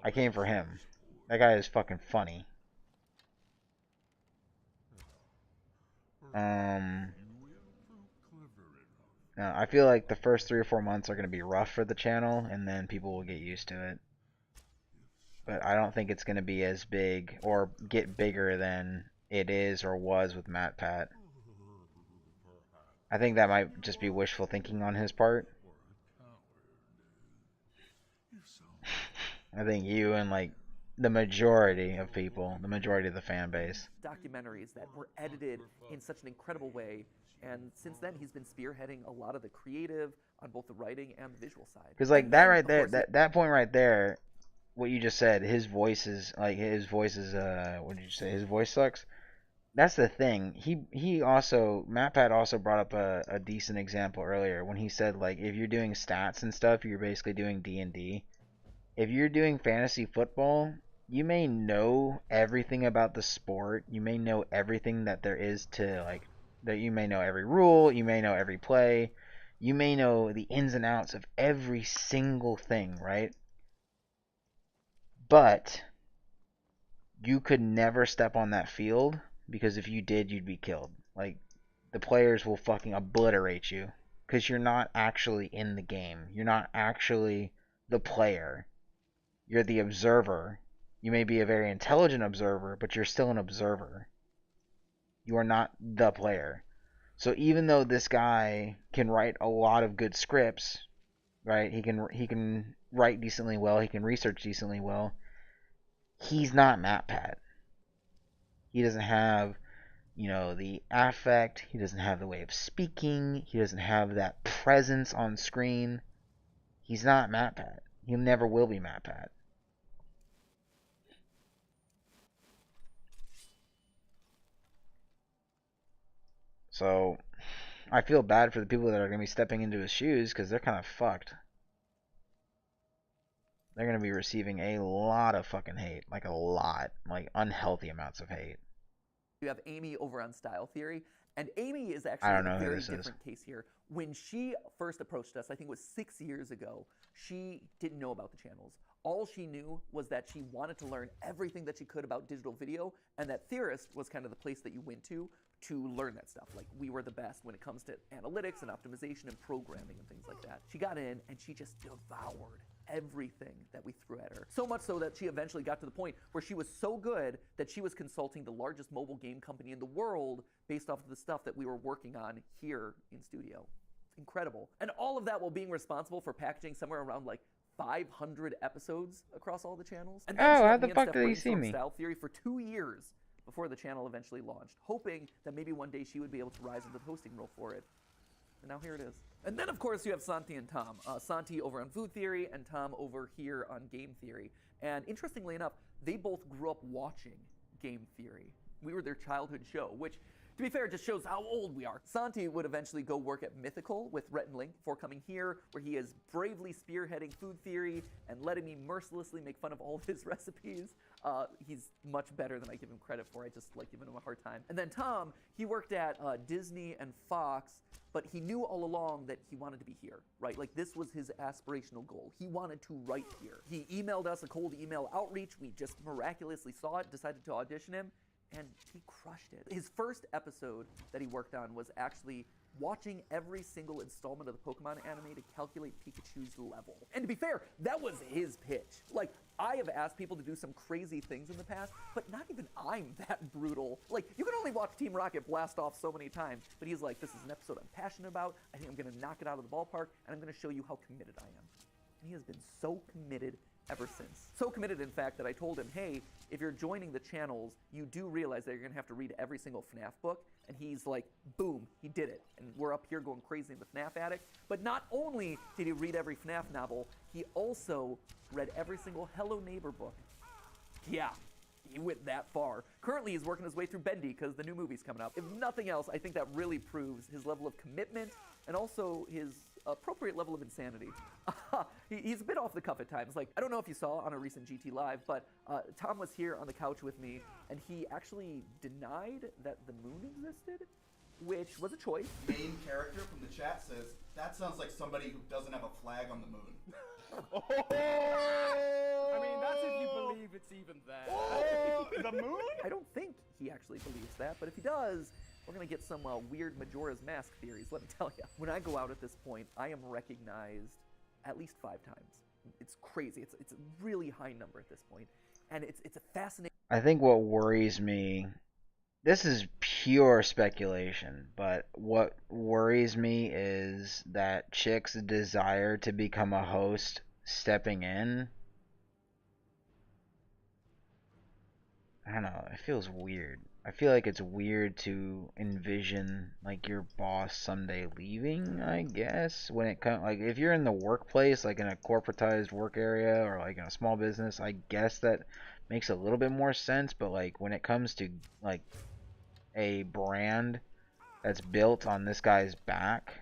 I came for him. That guy is fucking funny. I feel like the first 3 or 4 months are gonna be rough for the channel, and then people will get used to it. But I don't think it's gonna be as big or get bigger than it is or was with MatPat. I think that might just be wishful thinking on his part. I think you and like the majority of people, the majority of the fan base. Documentaries that were edited in such an incredible way. And since then, he's been spearheading a lot of the creative on both the writing and the visual side. Because like And that then, right of there, course, that point right there, what you just said, his voice is what did you say? His voice sucks. That's the thing. He also MatPat also brought up a decent example earlier when he said like if you're doing stats and stuff, you're basically doing D&D. If you're doing fantasy football, you may know everything about the sport. You may know everything that there is to like that you may know every rule, you may know every play, you may know the ins and outs of every single thing, right? But you could never step on that field because if you did, you'd be killed. Like the players will fucking obliterate you because you're not actually in the game. You're not actually the player. You're the observer. You may be a very intelligent observer, but you're still an observer. You are not the player. So even though this guy can write a lot of good scripts, right? He can write decently well, he can research decently well. He's not MatPat. He doesn't have, the affect, he doesn't have the way of speaking, he doesn't have that presence on screen. He's not MatPat. He never will be MatPat. So, I feel bad for the people that are going to be stepping into his shoes because they're kind of fucked. They're going to be receiving a lot of fucking hate. Like, a lot. Like, unhealthy amounts of hate. You have Amy over on Style Theory, and Amy is I actually don't know a who very this is. different case here. When she first approached us, I think it was 6 years ago, she didn't know about the channels. All she knew was that she wanted to learn everything that she could about digital video, and that Theorist was kind of the place that you went to learn that stuff. Like, we were the best when it comes to analytics and optimization and programming and things like that. She got in, and she just devoured everything that we threw at her. So much so that she eventually got to the point where she was so good that she was consulting the largest mobile game company in the world based off of the stuff that we were working on here in studio. It's incredible. And all of that while being responsible for packaging somewhere around like 500 episodes across all the channels. And then Oh, she how had the me and fuck Steph did he see brainstorm me? Style Theory for 2 years before the channel eventually launched, hoping that maybe one day she would be able to rise into the hosting role for it. And now here it is. And then, of course, you have Santi and Tom. Santi over on Food Theory and Tom over here on Game Theory. And interestingly enough, they both grew up watching Game Theory. We were their childhood show, which, to be fair, just shows how old we are. Santi would eventually go work at Mythical with Rhett and Link before coming here, where he is bravely spearheading Food Theory and letting me mercilessly make fun of all of his recipes. He's much better than I give him credit for. I just like giving him a hard time. And then Tom, he worked at Disney and Fox, but he knew all along that he wanted to be here, right? Like, this was his aspirational goal. He wanted to write here. He emailed us a cold email outreach. We just miraculously saw it, decided to audition him, and he crushed it. His first episode that he worked on was actually watching every single installment of the Pokemon anime to calculate Pikachu's level. And to be fair, that was his pitch. Like, I have asked people to do some crazy things in the past, but not even I'm that brutal. Like, you can only watch Team Rocket blast off so many times, but he's like, this is an episode I'm passionate about, I think I'm gonna knock it out of the ballpark, and I'm gonna show you how committed I am. And he has been so committed ever since. So committed, in fact, that I told him, hey, if you're joining the channels, you do realize that you're gonna have to read every single FNAF book. And he's like, boom, he did it. And we're up here going crazy in the FNAF attic. But not only did he read every FNAF novel, he also read every single Hello Neighbor book. Yeah, he went that far. Currently, he's working his way through Bendy because the new movie's coming up. If nothing else, I think that really proves his level of commitment and also his appropriate level of insanity. He's a bit off the cuff at times. Like, I don't know if you saw on a recent GT Live, but Tom was here on the couch with me, and he actually denied that the moon existed, which was a choice. Main character from the chat says, that sounds like somebody who doesn't have a flag on the moon. I mean, that's if you believe it's even that. Oh, the moon? I don't think he actually believes that, but if he does, we're going to get some weird Majora's Mask theories, let me tell you. When I go out at this point, I am recognized at least 5 times. It's crazy. It's a really high number at this point. And it's a fascinating... I think what worries me, this is pure speculation, but what worries me is that Chick's desire to become a host stepping in I don't know, it feels weird. I feel like it's weird to envision like your boss someday leaving, I guess. When it comes, like, if you're in the workplace, like in a corporatized work area or like in a small business, I guess that makes a little bit more sense, but like when it comes to like a brand that's built on this guy's back,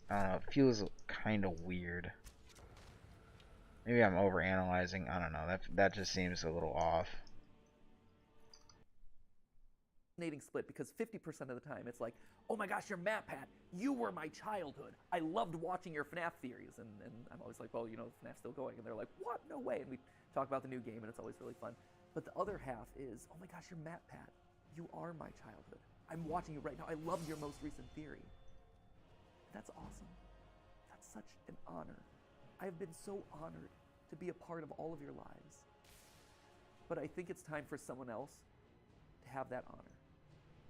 I don't know, it feels kind of weird. Maybe I'm overanalyzing. I don't know. That just seems a little off. Split, because 50% of the time it's like, oh my gosh, you're MatPat. You were my childhood. I loved watching your FNAF theories. And I'm always like, well, you know, FNAF's still going. And they're like, what? No way. And we talk about the new game, and it's always really fun. But the other half is, oh my gosh, you're MatPat. You are my childhood. I'm watching you right now. I love your most recent theory. That's awesome. That's such an honor. I've been so honored to be a part of all of your lives. But I think it's time for someone else to have that honor.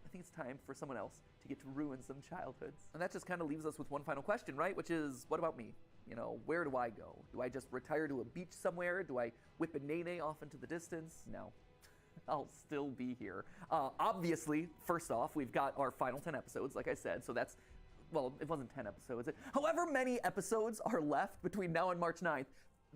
I think it's time for someone else to get to ruin some childhoods. And that just kind of leaves us with one final question, right? Which is, what about me? You know, where do I go? Do I just retire to a beach somewhere? Do I whip a nene off into the distance? No. I'll still be here. Obviously, first off, we've got our final 10 episodes, like I said, so that's, well, it wasn't 10 episodes. However many episodes are left between now and March 9th,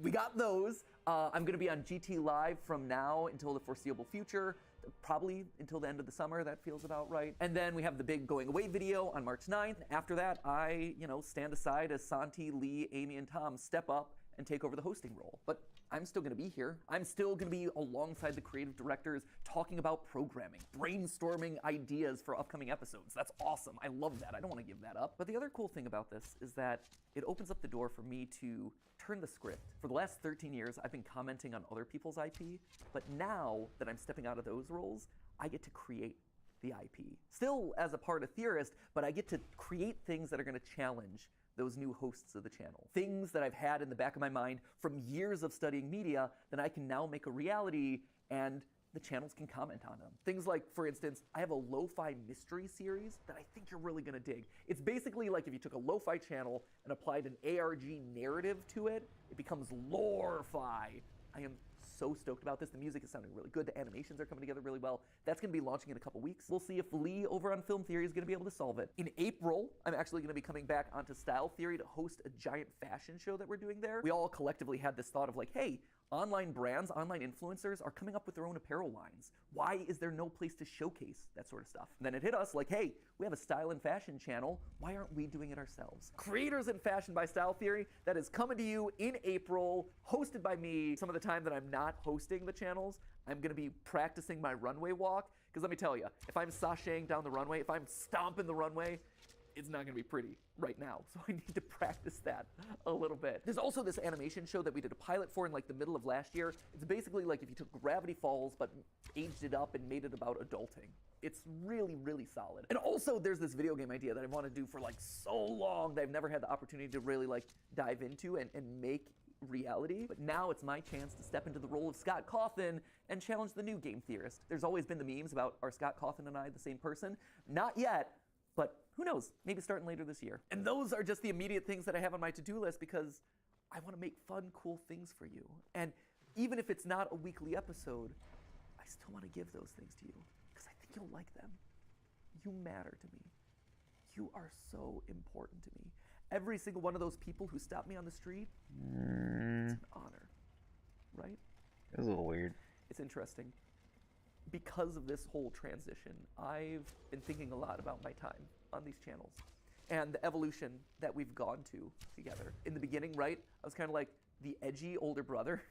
we got those. I'm going to be on GT Live from now until the foreseeable future. Probably until the end of the summer, that feels about right. And then we have the big going away video on March 9th. After that, I, you know, stand aside as Santi, Lee, Amy, and Tom step up and take over the hosting role. But I'm still gonna be here. I'm still gonna be alongside the creative directors talking about programming, brainstorming ideas for upcoming episodes. That's awesome. I love that. I don't wanna give that up. But the other cool thing about this is that it opens up the door for me to turn the script. For the last 13 years, I've been commenting on other people's IP, but now that I'm stepping out of those roles, I get to create the IP. Still as a part of Theorist, but I get to create things that are gonna challenge those new hosts of the channel. Things that I've had in the back of my mind from years of studying media that I can now make a reality, and the channels can comment on them. Things like, for instance, I have a lo-fi mystery series that I think you're really gonna dig. It's basically like if you took a lo-fi channel and applied an ARG narrative to it, it becomes lore-fi. I am so stoked about this. The music is sounding really good. The animations are coming together really well. That's going to be launching in a couple weeks. We'll see if Lee over on Film Theory is going to be able to solve it. In April, I'm actually going to be coming back onto Style Theory to host a giant fashion show that we're doing there. We all collectively had this thought of like, hey, online brands, online influencers are coming up with their own apparel lines. Why is there no place to showcase that sort of stuff? And then it hit us like, hey, we have a style and fashion channel. Why aren't we doing it ourselves? Creators in Fashion by Style Theory, that is coming to you in April, hosted by me. Some of the time that I'm not hosting the channels, I'm gonna be practicing my runway walk. Because let me tell you, if I'm sashaying down the runway, if I'm stomping the runway, it's not gonna be pretty right now. So I need to practice that a little bit. There's also this animation show that we did a pilot for in like the middle of last year. It's basically like if you took Gravity Falls but aged it up and made it about adulting. It's really, really solid. And also there's this video game idea that I want to do for like so long that I've never had the opportunity to really like dive into and make reality. But now it's my chance to step into the role of Scott Cawthon and challenge the new game theorist. There's always been the memes about, are Scott Cawthon and I the same person? Not yet. But who knows, maybe starting later this year. And those are just the immediate things that I have on my to-do list because I want to make fun, cool things for you. And even if it's not a weekly episode, I still want to give those things to you because I think you'll like them. You matter to me. You are so important to me. Every single one of those people who stop me on the street, it's an honor, right? It was a little weird. It's interesting. Because of this whole transition, I've been thinking a lot about my time on these channels and the evolution that we've gone to together. In the beginning, right, I was kind of like the edgy older brother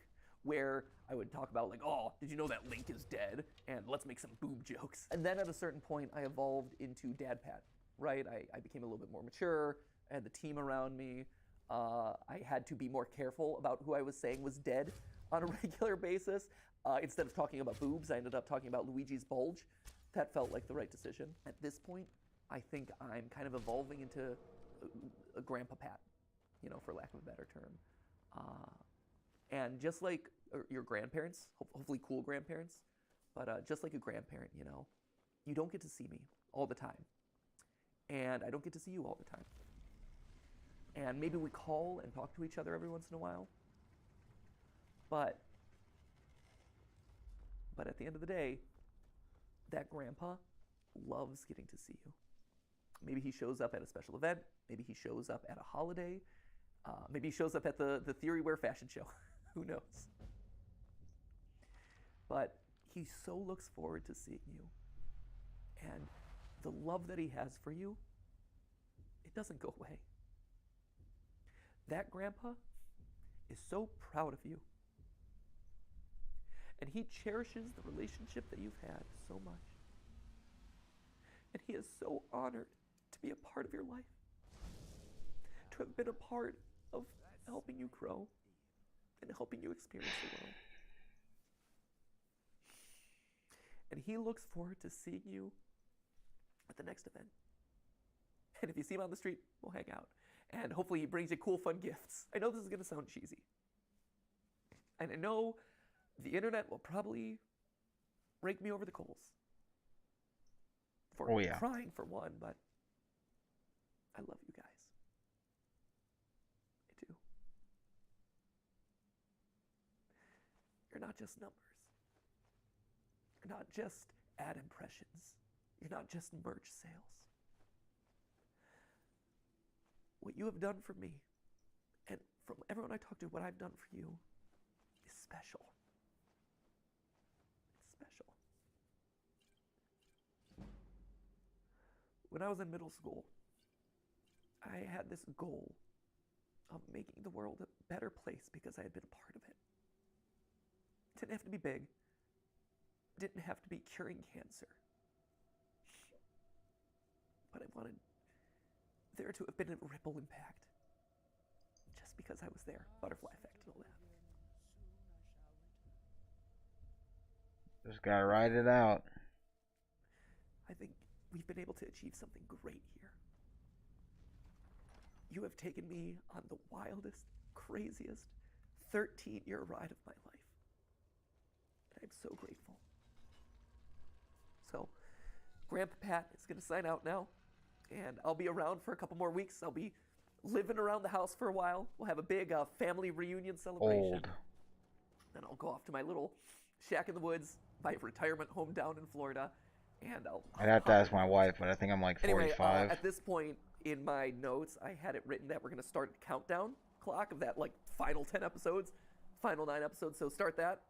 where I would talk about like, oh, did you know that Link is dead? And let's make some boob jokes. And then at a certain point, I evolved into Dad Pat, right? I became a little bit more mature. I had the team around me. I had to be more careful about who I was saying was dead on a regular basis. Instead of talking about boobs, I ended up talking about Luigi's bulge. That felt like the right decision. At this point, I think I'm kind of evolving into a Grandpa Pat, you know, for lack of a better term. And just like your grandparents, hopefully cool grandparents, but just like a grandparent, you know, you don't get to see me all the time. And I don't get to see you all the time. And maybe we call and talk to each other every once in a while. But But at the end of the day, that grandpa loves getting to see you. Maybe he shows up at a special event. Maybe he shows up at a holiday. Maybe he shows up at the Theory Wear fashion show. Who knows? But he so looks forward to seeing you. And the love that he has for you, it doesn't go away. That grandpa is so proud of you. And he cherishes the relationship that you've had so much. And he is so honored to be a part of your life, to have been a part of helping you grow and helping you experience the world. And he looks forward to seeing you at the next event. And if you see him on the street, we'll hang out. And hopefully he brings you cool, fun gifts. I know this is going to sound cheesy. And I know the internet will probably rake me over the coals for trying for one, but I love you guys. I do. You're not just numbers. You're not just ad impressions. You're not just merch sales. What you have done for me, and from everyone I talk to, what I've done for you is special. It's special. When I was in middle school, I had this goal of making the world a better place because I had been a part of it. It didn't have to be big. It didn't have to be curing cancer. But I wanted there to have been a ripple impact. Just because I was there. Butterfly effect and all that. Just gotta ride it out. I think we've been able to achieve something great here. You have taken me on the wildest, craziest 13-year ride of my life. And I'm so grateful. So, Grandpa Pat is going to sign out now, and I'll be around for a couple more weeks. I'll be living around the house for a while. We'll have a big family reunion celebration. Old. Then I'll go off to my little shack in the woods, my retirement home down in Florida, and I'll I'd have to ask my wife, but I think I'm like 45. Anyway, at this point in my notes, I had it written that we're going to start a countdown clock of that like final 10 episodes, final 9 episodes, so start that.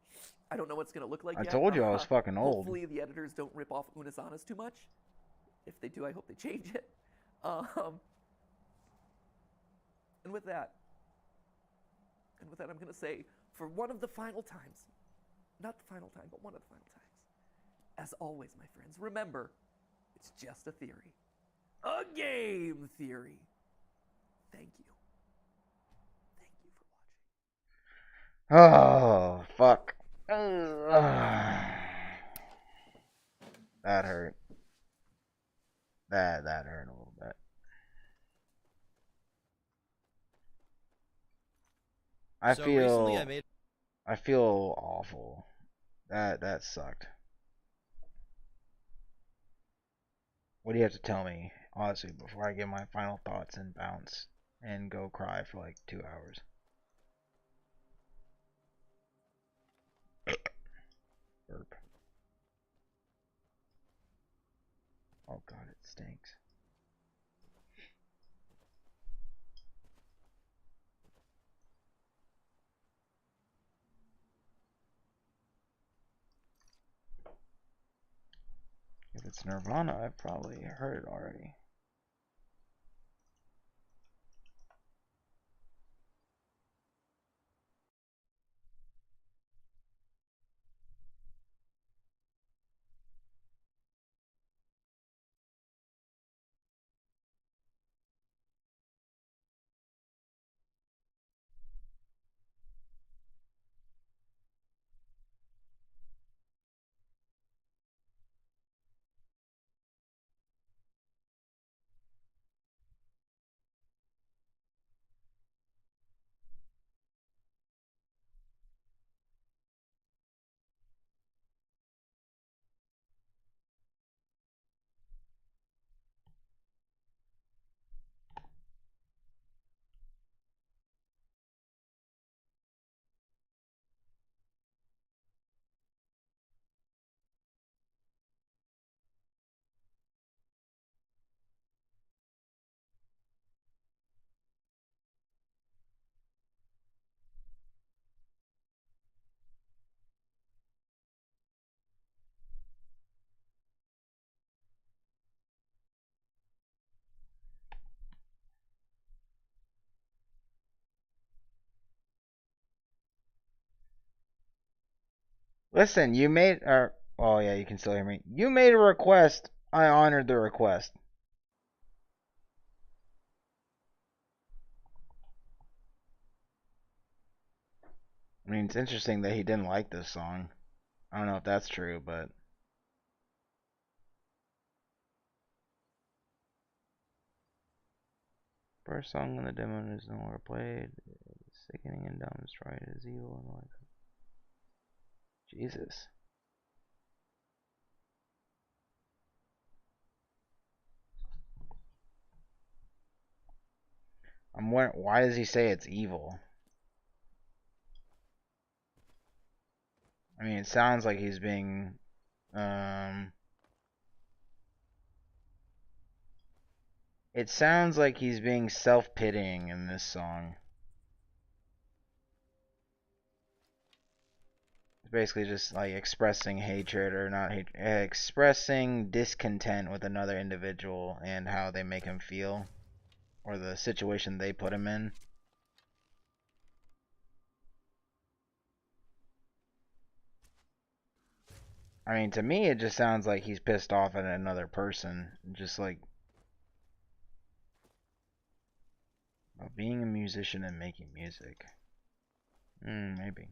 I don't know what it's going to look like I yet. told you I was fucking old. Hopefully the editors don't rip off Unasanas too much. If they do, I hope they change it. And with that, I'm going to say, for one of the final times, not the final time, but one of the final times, as always, my friends, remember, it's just a theory. A game theory. Thank you. Thank you for watching. Oh, fuck. That hurt. That hurt a little bit. I feel awful. That sucked. What do you have to tell me, honestly, before I give my final thoughts and bounce and go cry for like 2 hours? Burp. Oh god, it stinks. If it's Nirvana, I've probably heard it already. Listen, you made oh yeah, you can still hear me. You made a request. I honored the request. I mean, it's interesting that he didn't like this song. I don't know if that's true, but first song on the demo is no longer played. Sickening and dumb, destroyed is evil and like Jesus. I'm wondering, why does he say it's evil? I mean, it sounds like he's being it sounds like he's being self-pitying in this song. It's basically just like expressing hatred or not hate, expressing discontent with another individual and how they make him feel or the situation they put him in. I mean, to me, it just sounds like he's pissed off at another person. Just like being a musician and making music. Maybe.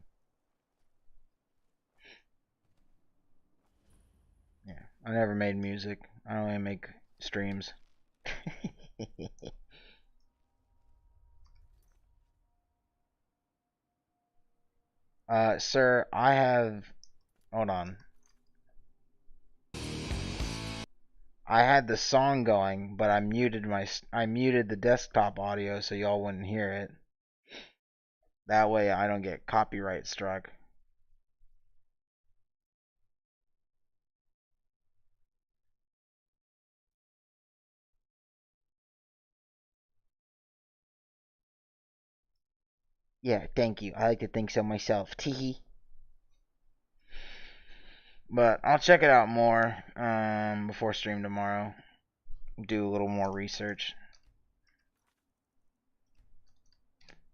Yeah, I never made music. I only make streams. Sir, I have... Hold on. I had the song going, but I muted the desktop audio so y'all wouldn't hear it. That way I don't get copyright struck. Yeah, thank you. I like to think so myself. Teehee. But I'll check it out more before stream tomorrow. Do a little more research.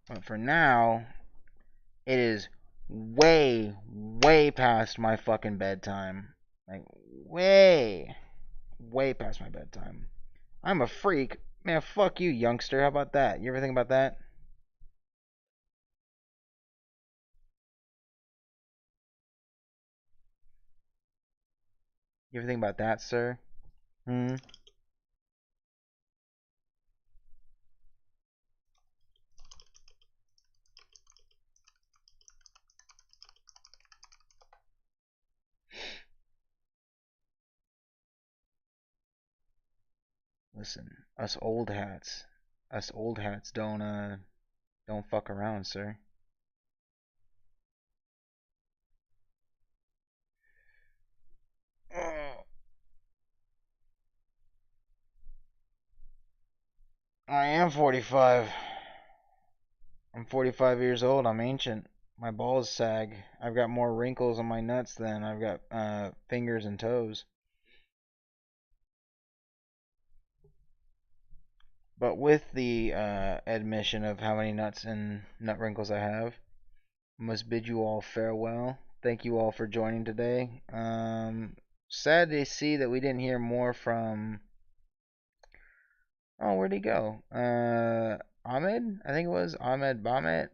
But for now, it is way, way past my fucking bedtime. Like, way past my bedtime. I'm a freak. Man, fuck you, youngster. How about that? You ever think about that? You ever think about that, sir? Listen, us old hats don't fuck around, sir. I am 45. I'm 45 years old. I'm ancient. My balls sag. I've got more wrinkles on my nuts than I've got fingers and toes. But with the admission of how many nuts and nut wrinkles I have, I must bid you all farewell. Thank you all for joining today. Sad to see that we didn't hear more from... Oh, where'd he go? Ahmed? I think it was Ahmed Bamet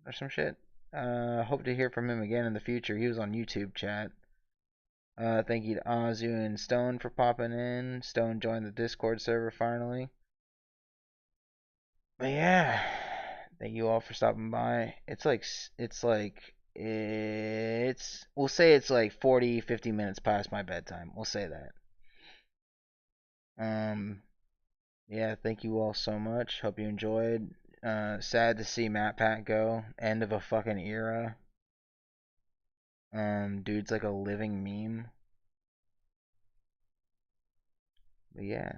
or some shit. Hope to hear from him again in the future. He was on YouTube chat. Thank you to Azu and Stone for popping in. Stone joined the Discord server finally. But yeah, thank you all for stopping by. We'll say it's like 40, 50 minutes past my bedtime. We'll say that. Yeah, thank you all so much. Hope you enjoyed. Sad to see Matt Pat go. End of a fucking era. Dude's like a living meme. But yeah.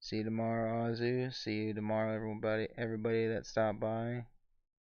See you tomorrow, Azu. See you tomorrow, everybody that stopped by.